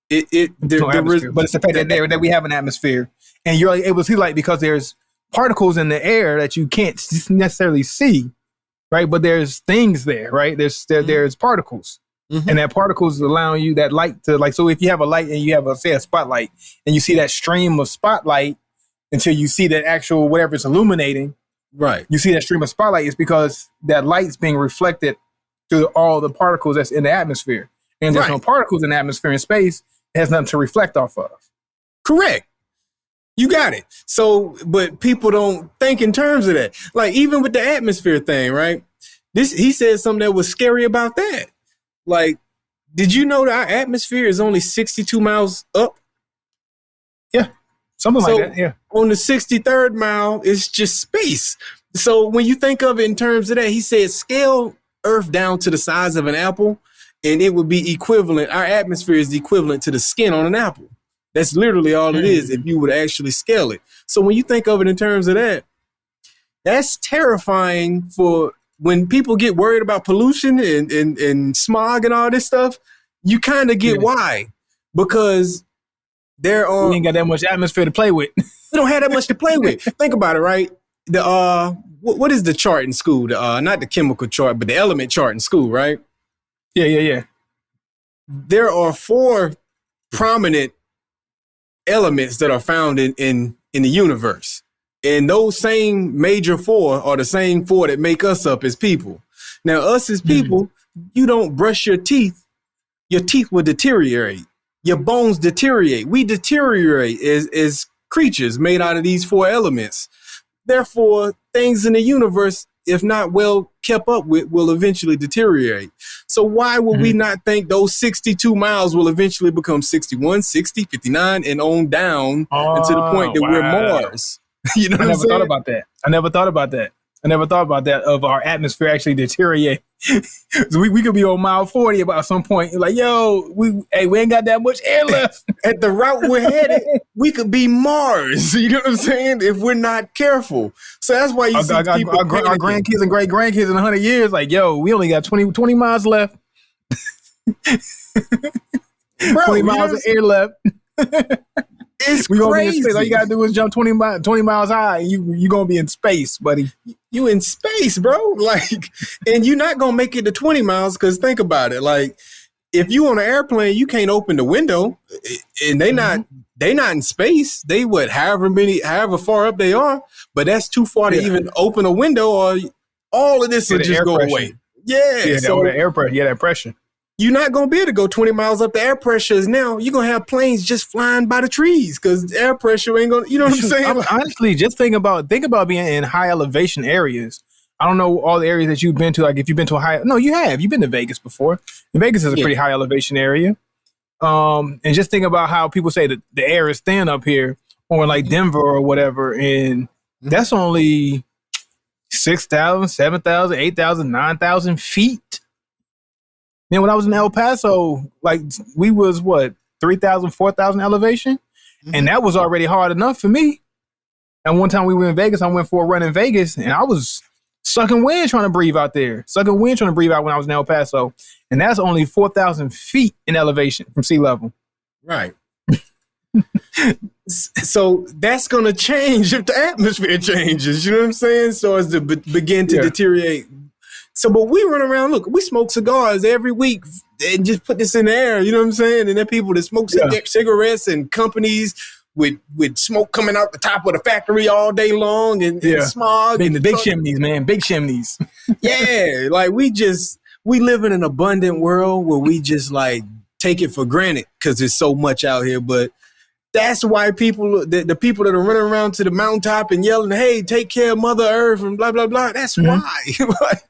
But it's the fact that we have an atmosphere, and you're able to see light because there's particles in the air that you can't necessarily see, right? But there's things there, right? There's particles, and that particles allowing you that light to, like. So if you have a light and you have a spotlight, and you see that stream of spotlight until you see that actual whatever it's illuminating, right? You see that stream of spotlight is because that light's being reflected through all the particles that's in the atmosphere, and there's no particles in the atmosphere in space. It has nothing to reflect off of. Correct. You got it. So, but people don't think in terms of that. Like, even with the atmosphere thing, right? He said something that was scary about that. Like, did you know that our atmosphere is only 62 miles up? Yeah. Something like that, yeah. On the 63rd mile, it's just space. So when you think of it in terms of that, he said scale Earth down to the size of an apple, and it would be equivalent. Our atmosphere is equivalent to the skin on an apple. That's literally all it is if you would actually scale it. So when you think of it in terms of that, that's terrifying for when people get worried about pollution and smog and all this stuff. You kind of get why. Because we ain't got that much atmosphere to play with. We don't have that much to play with. Think about it, right? What is the chart in school? Not the chemical chart, but the element chart in school, right? Yeah. There are 4 prominent elements that are found in the universe. And those same major 4 are the same 4 that make us up as people. Now, us as people, you don't brush your teeth will deteriorate. Your bones deteriorate. We deteriorate as creatures made out of these 4 elements. Therefore, things in the universe, if not well kept up with, will eventually deteriorate. So why would we not think those 62 miles will eventually become 61, 60, 59, and on down to the point that we're Mars? You know what I'm saying? I never thought about that. I never thought about that, of our atmosphere actually deteriorate. So we could be on mile 40 about some point. Like, yo, we ain't got that much air left. At the route we're headed, we could be Mars. You know what I'm saying? If we're not careful. So that's why you see people. Our grandkids and great grandkids in 100 years, like, yo, we only got 20 miles left. 20 miles of air left. It's we gonna crazy. be in space. All you gotta do is jump 20 miles high, and you gonna be in space, buddy. You in space, bro. Like, and you're not gonna make it to 20 miles, because think about it. Like, if you on an airplane, you can't open the window, and they not in space. They however far up they are, but that's too far to even open a window, or all of this will just go away. Yeah, so the air pressure, that pressure. You're not going to be able to go 20 miles up. The air pressure is now, you're going to have planes just flying by the trees because the air pressure ain't going to, you know what I'm saying? Honestly, just think about being in high elevation areas. I don't know all the areas that you've been to. Like if you've been to you've been to Vegas before. And Vegas is a pretty high elevation area. And just think about how people say that the air is thin up here, or like Denver or whatever. And that's only 6,000, 7,000, 8,000, 9,000 feet. Man, when I was in El Paso, like we was 3,000, 4,000 elevation, and that was already hard enough for me. And one time we were in Vegas, I went for a run in Vegas, and I was sucking wind trying to breathe out there, when I was in El Paso, and that's only 4,000 feet in elevation from sea level. Right. So that's gonna change if the atmosphere changes. You know what I'm saying? So as to begin to deteriorate. So, but we run around, look, we smoke cigars every week and just put this in the air, you know what I'm saying? And there are people that smoke cigarettes and companies with smoke coming out the top of the factory all day long and smog. And the big chimneys, man, big chimneys. Yeah, like we live in an abundant world where we just like take it for granted because there's so much out here. But that's why the people that are running around to the mountaintop and yelling, hey, take care of Mother Earth and blah, blah, blah. That's why. Like,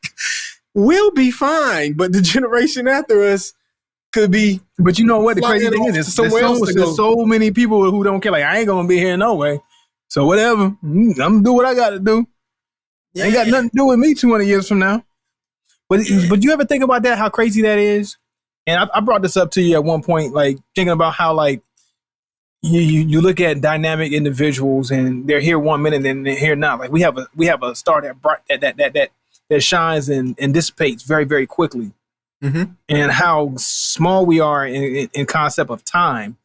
we'll be fine, but the generation after us could be. But you know what? The crazy thing is, there's so many people who don't care. Like, I ain't going to be here no way. So whatever. I'm going to do what I got to do. Yeah. Ain't got nothing to do with me 200 years from now. But you ever think about that, how crazy that is? And I brought this up to you at one point, like thinking about how like, you look at dynamic individuals and they're here 1 minute and they're here not. Like we have a star that shines and dissipates very, very quickly. Mm-hmm. And how small we are in concept of time,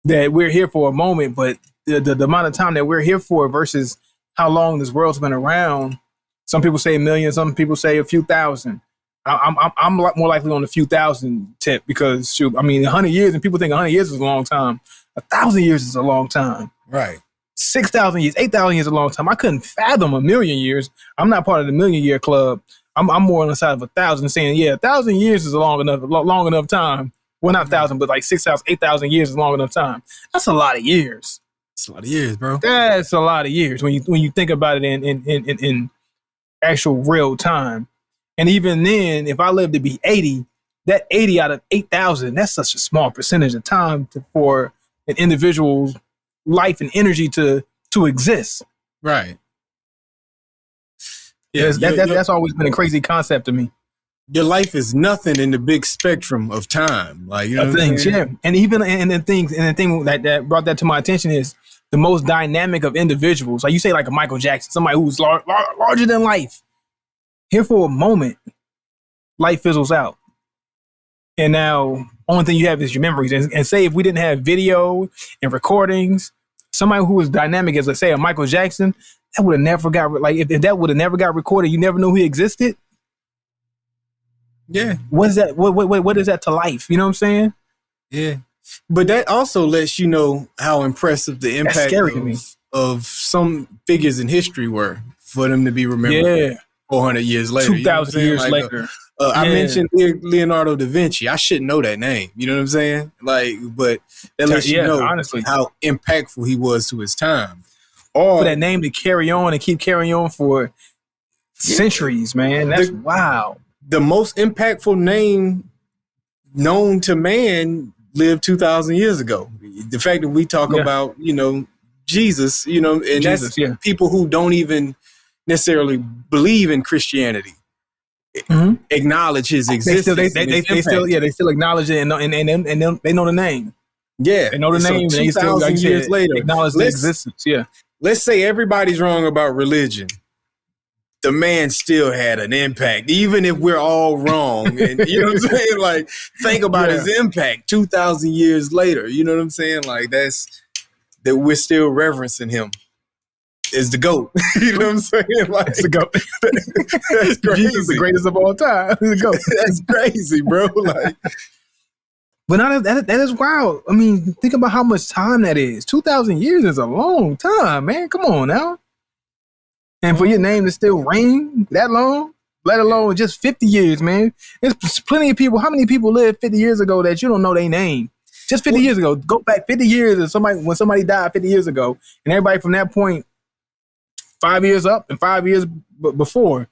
that we're here for a moment, but the amount of time that we're here for versus how long this world's been around. Some people say a million, some people say a few thousand. I'm a lot more likely on the few thousand tip because 100 years, and people think 100 years is a long time. 1,000 years is a long time. Right. 6,000 years, 8,000 years is a long time. I couldn't fathom a million years. I'm not part of the million year club. I'm more on the side of 1,000, saying, 1,000 years is long enough time. Well, not 1,000, but like 6,000, 8,000 years is long enough time. That's a lot of years. It's a lot of years, bro. That's a lot of years when you think about it in actual real time. And even then, if I live to be 80, that 80 out of 8,000, that's such a small percentage of time for an individual's life and energy to exist. Right. Yeah, that's always been a crazy concept to me. Your life is nothing in the big spectrum of time. Like, you know what things, yeah. And even the thing that brought that to my attention is the most dynamic of individuals. Like you say, like a Michael Jackson, somebody who's larger than life. Here for a moment, life fizzles out. And now, only thing you have is your memories. And say if we didn't have video and recordings, somebody who was dynamic as, let's say, a Michael Jackson, that would have never got, like, if that would have never got recorded, you never knew he existed. Yeah. What is that? What is that to life? You know what I'm saying? Yeah. But that also lets you know how impressive the impact of some figures in history were for them to be remembered 400 years later. 2,000 years later. I mentioned Leonardo da Vinci. I shouldn't know that name. You know what I'm saying? Like, but that lets you know honestly how impactful he was to his time. Or for that name to carry on and keep carrying on for centuries, man. That's wow. The most impactful name known to man lived 2,000 years ago. The fact that we talk about, Jesus, and Jesus, that's people who don't even necessarily believe in Christianity acknowledge his existence. They still acknowledge it and they know the name. Yeah, they know the name. So 2,000 years later, acknowledge the existence. Yeah, let's say everybody's wrong about religion. The man still had an impact, even if we're all wrong. And you know what I'm saying? Like, think about his impact 2,000 years later. You know what I'm saying? Like, that we're still reverencing him as the GOAT. You know what I'm saying? Like, it's the GOAT. That's crazy. Jesus, the greatest of all time. The GOAT. That's crazy, bro. Like, but now that is wild. I mean, think about how much time that is. 2,000 years is a long time, man. Come on now. And for your name to still reign that long, let alone just 50 years, man. There's plenty of people. How many people lived 50 years ago that you don't know their name? Just 50 years ago. Go back 50 years and when somebody died 50 years ago, and everybody from that point, 5 years up and 5 years before,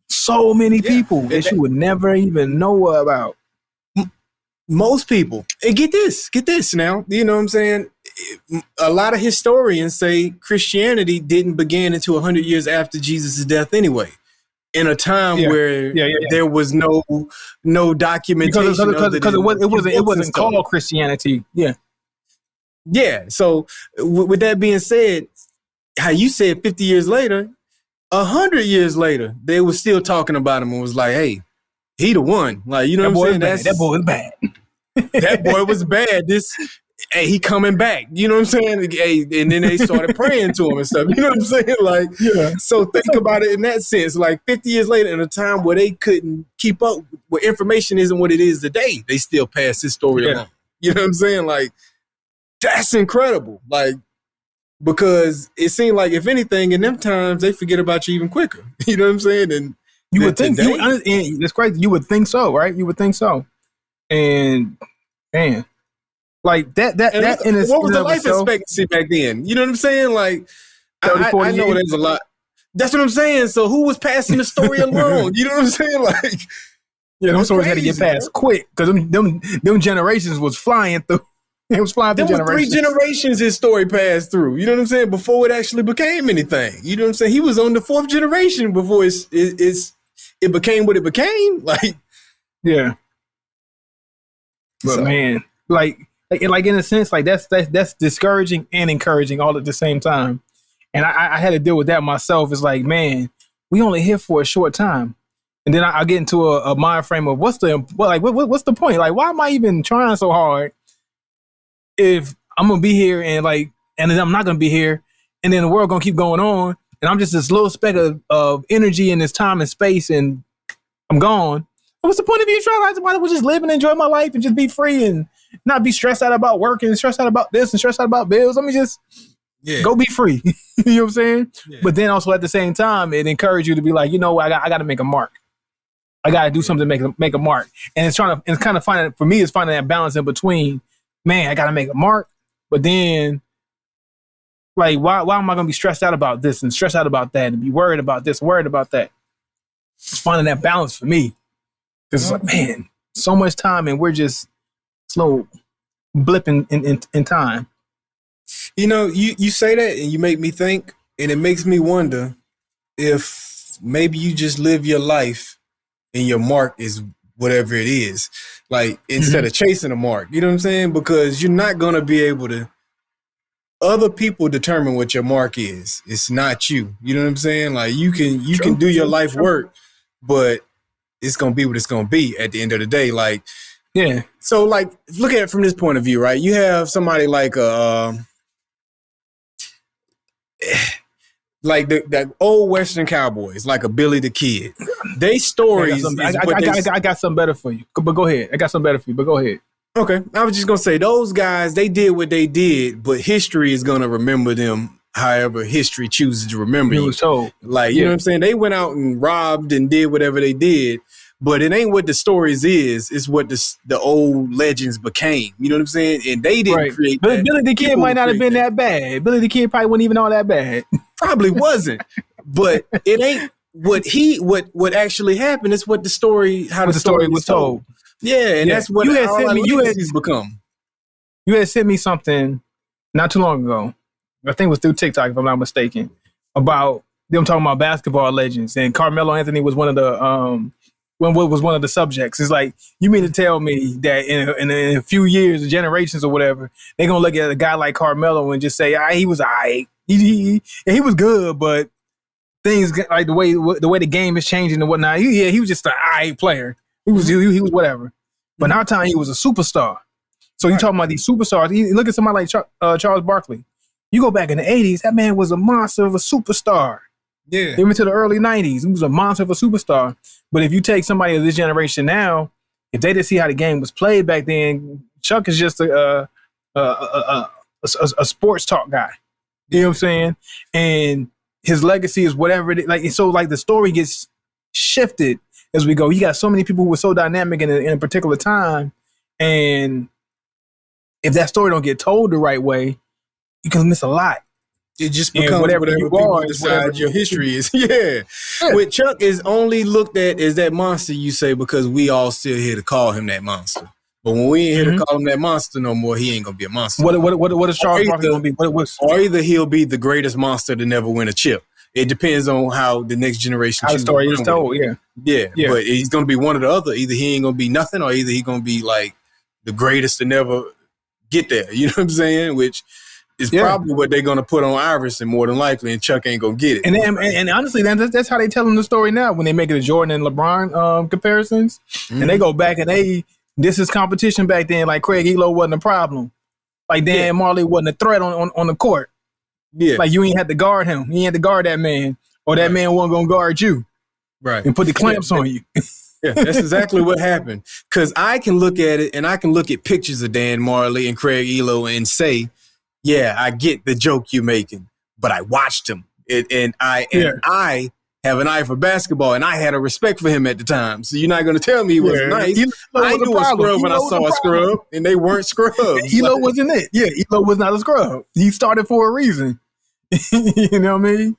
so many people that you would never even know about. Most people. And get this now. You know what I'm saying? A lot of historians say Christianity didn't begin until 100 years after Jesus' death anyway. In a time where there was no documentation because it wasn't called Christianity. Yeah. So with that being said, how you said 50 years later, 100 years later, they were still talking about him and was like, hey, he the one. Like, you know what I'm saying? That boy was bad. That boy was bad. Hey, he coming back. You know what I'm saying? Hey, and then they started praying to him and stuff. You know what I'm saying? Like, so think about it in that sense. Like 50 years later, in a time where they couldn't keep up, where information isn't what it is today, they still pass this story along. You know what I'm saying? Like, that's incredible. Like, because it seemed like, if anything, in them times, they forget about you even quicker. You know what I'm saying? And you would think, that's crazy. You would think so, right? You would think so. And man, like that what was the life expectancy back then? You know what I'm saying? Like, 30, I know there's a lot. That's what I'm saying. So who was passing the story along? You know what I'm saying? Like, them stories had to get passed quick because them generations was flying through. It was flying through generations. 3 generations his story passed through. You know what I'm saying? Before it actually became anything. You know what I'm saying? He was on the 4th generation before it became what it became. Like, yeah. But man, like in a sense, like that's discouraging and encouraging all at the same time. And I had to deal with that myself. It's like, man, we only here for a short time. And then I get into a mind frame of what's the point? Like, why am I even trying so hard if I'm gonna be here and then I'm not gonna be here, and then the world gonna keep going on, and I'm just this little speck of energy in this time and space, and I'm gone. What's the point of you trying? Why don't we just live and enjoy my life and just be free and not be stressed out about work and stressed out about this and stressed out about bills? Let me just go be free. You know what I'm saying? Yeah. But then also at the same time, it encourages you to be like, you know what, I got to make a mark. I got to do something to make a mark. And it's kind of finding that balance in between, man, I got to make a mark. But then, like, why am I going to be stressed out about this and stressed out about that and be worried about this, worried about that? It's finding that balance for me. Because it's like, man, so much time and we're just slow blipping in time. You know, you say that and you make me think, and it makes me wonder if maybe you just live your life and your mark is whatever it is. Like, instead of chasing a mark, you know what I'm saying? Because you're not going to be able to, other people determine what your mark is. It's not you. You know what I'm saying? Like, you can do your life work, but it's going to be what it's going to be at the end of the day. Like, yeah. So, like, look at it from this point of view, right? You have somebody like that old Western cowboys, like a Billy the Kid. They stories. I got something better for you. But go ahead. I got something better for you. But go ahead. Okay. I was just going to say, those guys, they did what they did, but history is going to remember them however history chooses to remember you. Told. Like, you know what I'm saying? They went out and robbed and did whatever they did, but it ain't what the stories is. It's what the old legends became. You know what I'm saying? And they didn't create that. Billy the Kid might not have been that bad. Billy the Kid probably wasn't even all that bad. Probably wasn't. But it ain't what actually happened. It's what the story, how the story was told. Yeah, and that's what you had become. You had sent me something not too long ago. I think it was through TikTok, if I'm not mistaken, about them talking about basketball legends, and Carmelo Anthony was one of the was one of the subjects. It's like, you mean to tell me that in a few years, generations or whatever, they're gonna look at a guy like Carmelo and just say, he was alright, he was good, but things like the way the game is changing and whatnot. He was just an alright player. He was whatever. But now time he was a superstar. So you talking about these superstars? Look at somebody like Charles Barkley. You go back in the 80s, that man was a monster of a superstar. Yeah. Even to the early 90s, he was a monster of a superstar. But if you take somebody of this generation now, if they didn't see how the game was played back then, Chuck is just a sports talk guy. You know what I'm saying? And his legacy is whatever it is. Like, so like the story gets shifted as we go. You got so many people who were so dynamic in a particular time, and if that story don't get told the right way, you can miss a lot. It just becomes whatever people decide your history is. Yeah. With Chuck is only looked at as that monster, you say, because we all still here to call him that monster. But when we ain't here to call him that monster no more, he ain't gonna be a monster. What is Charles Barkley gonna be? Or either he'll be the greatest monster to never win a chip. It depends on how the next generation. How the story is told. Yeah. But he's gonna be one or the other. Either he ain't gonna be nothing, or either he gonna be like the greatest to never get there. You know what I'm saying? Which is probably what they're gonna put on Iverson more than likely, and Chuck ain't gonna get it. And honestly, that's how they tell him the story now when they make it the Jordan and LeBron comparisons, and they go back and this is competition back then. Like Craig Elo wasn't a problem, like Dan Marley wasn't a threat on the court. Yeah, like you ain't had to guard him, you ain't had to guard that man, or that man wasn't gonna guard you, right? And put the clamps on you. Yeah, that's exactly what happened. Because I can look at it, and I can look at pictures of Dan Marley and Craig Elo and say, yeah, I get the joke you're making, but I watched him, and I have an eye for basketball, and I had a respect for him at the time. So you're not going to tell me he wasn't nice. I knew a scrub when I saw a scrub, and they weren't scrubs. Elo wasn't it. Yeah, Elo was not a scrub. He started for a reason. You know what I mean?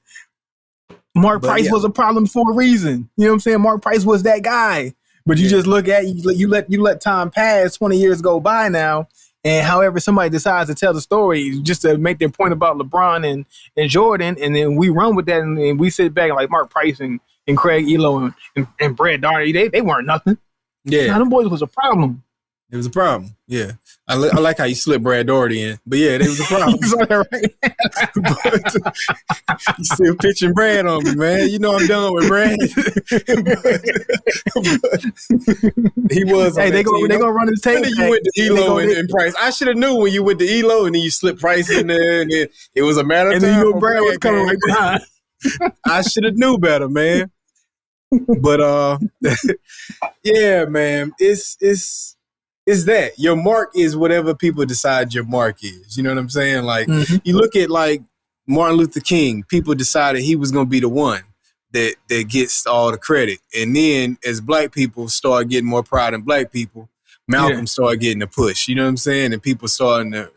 Mark Price was a problem for a reason. You know what I'm saying? Mark Price was that guy. But you just look at you let time pass, 20 years go by now, and however somebody decides to tell the story just to make their point about LeBron and Jordan, and then we run with that, and we sit back like Mark Price and Craig Elo and Brad Daugherty, they weren't nothing. Yeah. Now, them boys was a problem. It was a problem. Yeah. I like how you slipped Brad Daugherty in. But yeah, it was a problem. You saw that, right? But, you still pitching Brad on me, man. You know I'm done with Brad. But he was. Hey, they gonna run his tape. You went to Elo and Price. I should have knew when you went to Elo and then you slipped Price in there, and then it was a matter of time. And then you knew Brad was coming right behind. I should have knew better, man. But yeah, man, it's that your mark is whatever people decide your mark is. You know what I'm saying? Like you look at like Martin Luther King, people decided he was going to be the one that gets all the credit. And then as black people start getting more pride in black people, Malcolm started getting the push. You know what I'm saying? And people starting to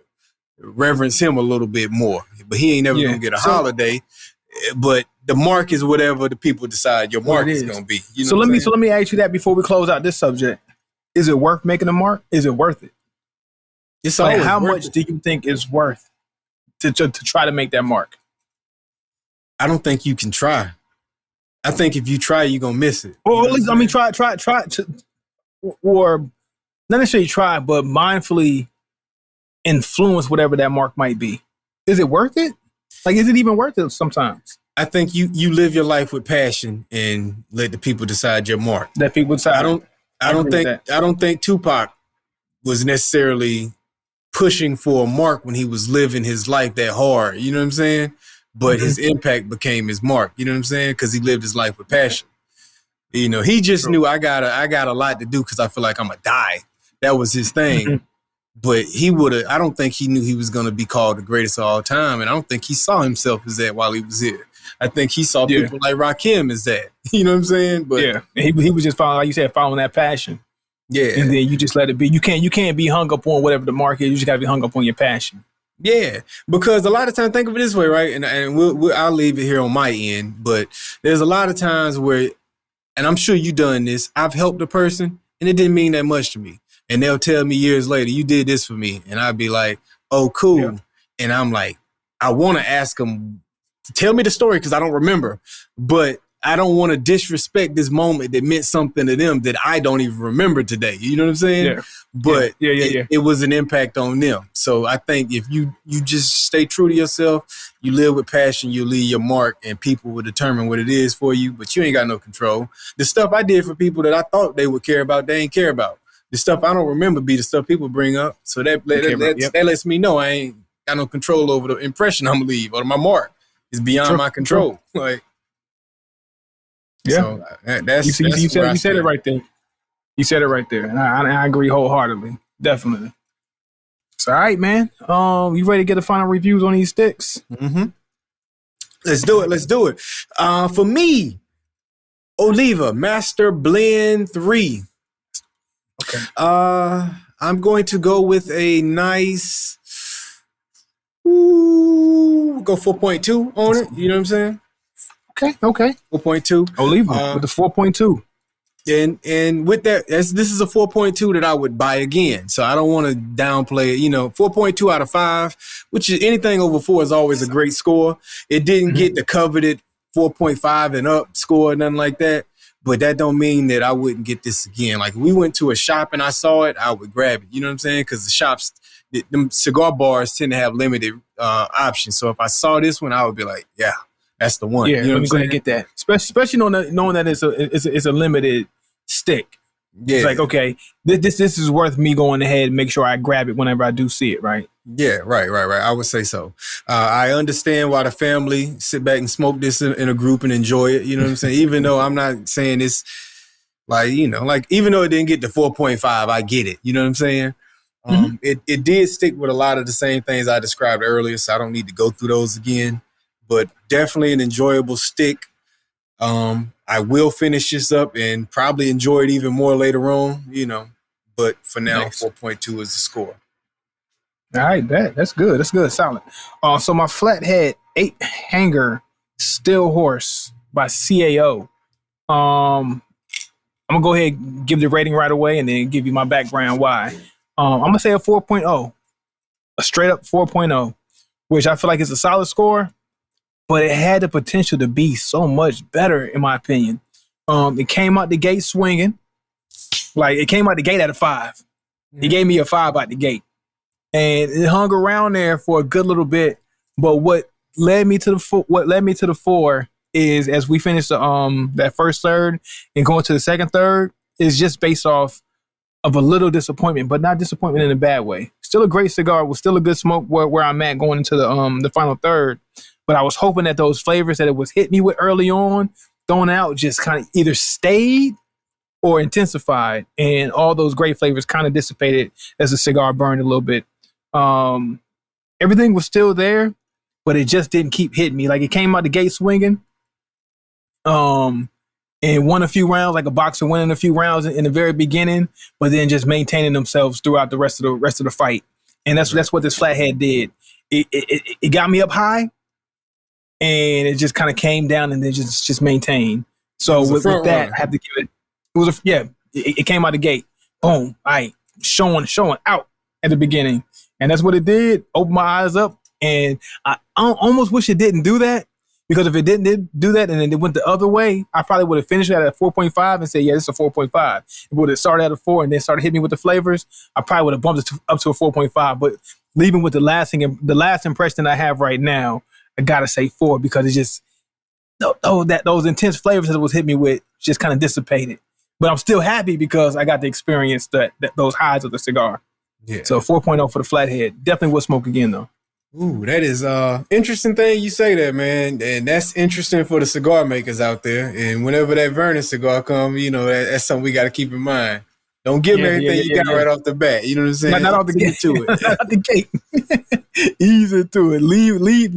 reverence him a little bit more. But he ain't never going to get a holiday. But the mark is whatever the people decide your mark is going to be. You know so let me ask you that before we close out this subject. Is it worth making a mark? Is it worth it? It's like how much do you think it's worth to try to make that mark? I don't think you can try. I think if you try, you're gonna miss it. Or at least try to, or not necessarily try, but mindfully influence whatever that mark might be. Is it worth it? Like, is it even worth it sometimes? I think you live your life with passion and let the people decide your mark. That people decide. I don't think Tupac was necessarily pushing for a mark when he was living his life that hard. You know what I'm saying? But his impact became his mark. You know what I'm saying? Because he lived his life with passion. You know, he just knew I got a lot to do because I feel like I'm gonna die. That was his thing. But I don't think he knew he was gonna be called the greatest of all time, and I don't think he saw himself as that while he was here. I think he saw people like Rakim as that. You know what I'm saying? But he was just following, like you said, following that passion. Yeah, and then you just let it be. You can't be hung up on whatever the mark is. You just got to be hung up on your passion. Yeah, because a lot of times, think of it this way, right? And I'll leave it here on my end, but there's a lot of times where, and I'm sure you done this, I've helped a person and it didn't mean that much to me. And they'll tell me years later, you did this for me. And I'd be like, oh, cool. Yeah. And I'm like, I want to ask them tell me the story because I don't remember, but I don't want to disrespect this moment that meant something to them that I don't even remember today. You know what I'm saying? Yeah. But it was an impact on them. So I think if you just stay true to yourself, you live with passion, you leave your mark, and people will determine what it is for you, but you ain't got no control. The stuff I did for people that I thought they would care about, they ain't care about. The stuff I don't remember be the stuff people bring up. So that lets me know I ain't got no control over the impression I'm going to leave or my mark. It's beyond my control. Like, yeah, so that's you said it right there. You said it right there, and I agree wholeheartedly, definitely. So, all right, man. You ready to get the final reviews on these sticks? Mm-hmm. Let's do it. For me, Oliva Master Blend 3. Okay. I'm going to go with a nice. Go 4.2 on it. You know what I'm saying? Okay. 4.2. Oliva with the 4.2. And with that, this is a 4.2 that I would buy again. So I don't want to downplay it. 4.2 out of 5, which is anything over 4 is always a great score. It didn't get the coveted 4.5 and up score, nothing like that. But that don't mean that I wouldn't get this again. Like, if we went to a shop and I saw it, I would grab it. You know what I'm saying? Because the shops, them cigar bars tend to have limited options. So if I saw this one, I would be like, yeah, that's the one. Yeah, you know let me go ahead and get that. Especially knowing that it's a limited stick. Yeah. It's like, okay, this is worth me going ahead and make sure I grab it whenever I do see it, right? Yeah, right. I would say so. I understand why the family sit back and smoke this in a group and enjoy it. You know what I'm saying? Even though I'm not saying this, even though it didn't get to 4.5, I get it. You know what I'm saying? It did stick with a lot of the same things I described earlier, so I don't need to go through those again. But definitely an enjoyable stick. I will finish this up and probably enjoy it even more later on, But for now, 4.2 is the score. All right, that's good. That's good. Solid. So my Flathead 8-hanger Still Horse by CAO. I'm gonna go ahead and give the rating right away and then give you my background why. I'm gonna say a 4.0, a straight up 4.0, which I feel like is a solid score, but it had the potential to be so much better in my opinion. It came out the gate swinging, like it came out the gate at a 5. He gave me a 5 out the gate. And it hung around there for a good little bit. But what led me to the 4 is as we finished that first third and going to the second third is just based off of a little disappointment, but not disappointment in a bad way. Still a great cigar, was still a good smoke where I'm at going into the final third. But I was hoping that those flavors that it was hit me with early on, going out, just kind of either stayed or intensified, and all those great flavors kind of dissipated as the cigar burned a little bit. Everything was still there, but it just didn't keep hitting me. Like it came out the gate swinging, and won a few rounds, like a boxer winning a few rounds in the very beginning, but then just maintaining themselves throughout the rest of the fight. And that's what this Flathead did. It got me up high, and it just kind of came down and then just maintained. So with that, I have to give it. It came out the gate. Boom. All right. Showing out at the beginning. And that's what it did. Opened my eyes up. And I almost wish it didn't do that. Because if it didn't do that and then it went the other way, I probably would have finished it at a 4.5 and said, yeah, this is a 4.5. If it would have started at a 4 and then started hitting me with the flavors, I probably would have bumped it up to a 4.5. But leaving with the last impression I have right now, I got to say 4 because it's just, those intense flavors that it was hitting me with just kind of dissipated. But I'm still happy because I got to experience those highs of the cigar. Yeah. So 4.0 for the Flathead. Definitely would smoke again, though. Ooh, that is interesting thing you say that, man. And that's interesting for the cigar makers out there. And whenever that Vernon cigar comes, that's something we got to keep in mind. Don't give them everything you got right off the bat. You know what I'm saying? Not off the gate. To it. Not out the gate. Ease into it. Lead.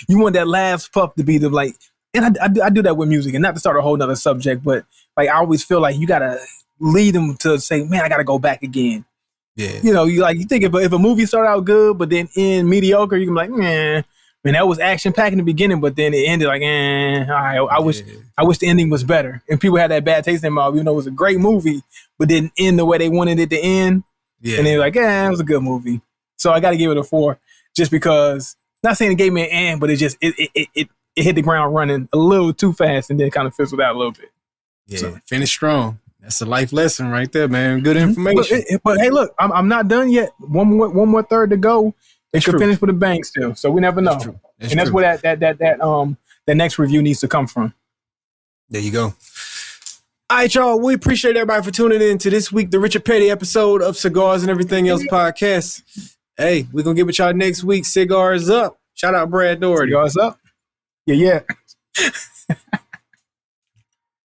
You want that last puff to be the like. And I do that with music, and not to start a whole nother subject, but like I always feel like you gotta lead them to say, man, I gotta go back again. Yeah. You think if a movie started out good, but then end mediocre, you can be like, man, that was action packed in the beginning, but then it ended like, all right, I wish the ending was better. And people had that bad taste in their mouth, it was a great movie, but didn't end the way they wanted it to end. Yeah. And they're like, it was a good movie. So I gotta give it a 4, just because. Not saying it gave me an but it just it hit the ground running a little too fast and then kind of fizzled out a little bit. Yeah, so, finish strong. That's a life lesson right there, man. Good information. But hey, look, I'm not done yet. One more third to go. It could finish with a bang still. So we never know. That's where that next review needs to come from. There you go. All right, y'all. We appreciate everybody for tuning in to this week, the Richard Petty episode of Cigars and Everything Else podcast. Hey, we're going to get with y'all next week. Cigars up. Shout out Brad Doherty. Cigars up. Yeah.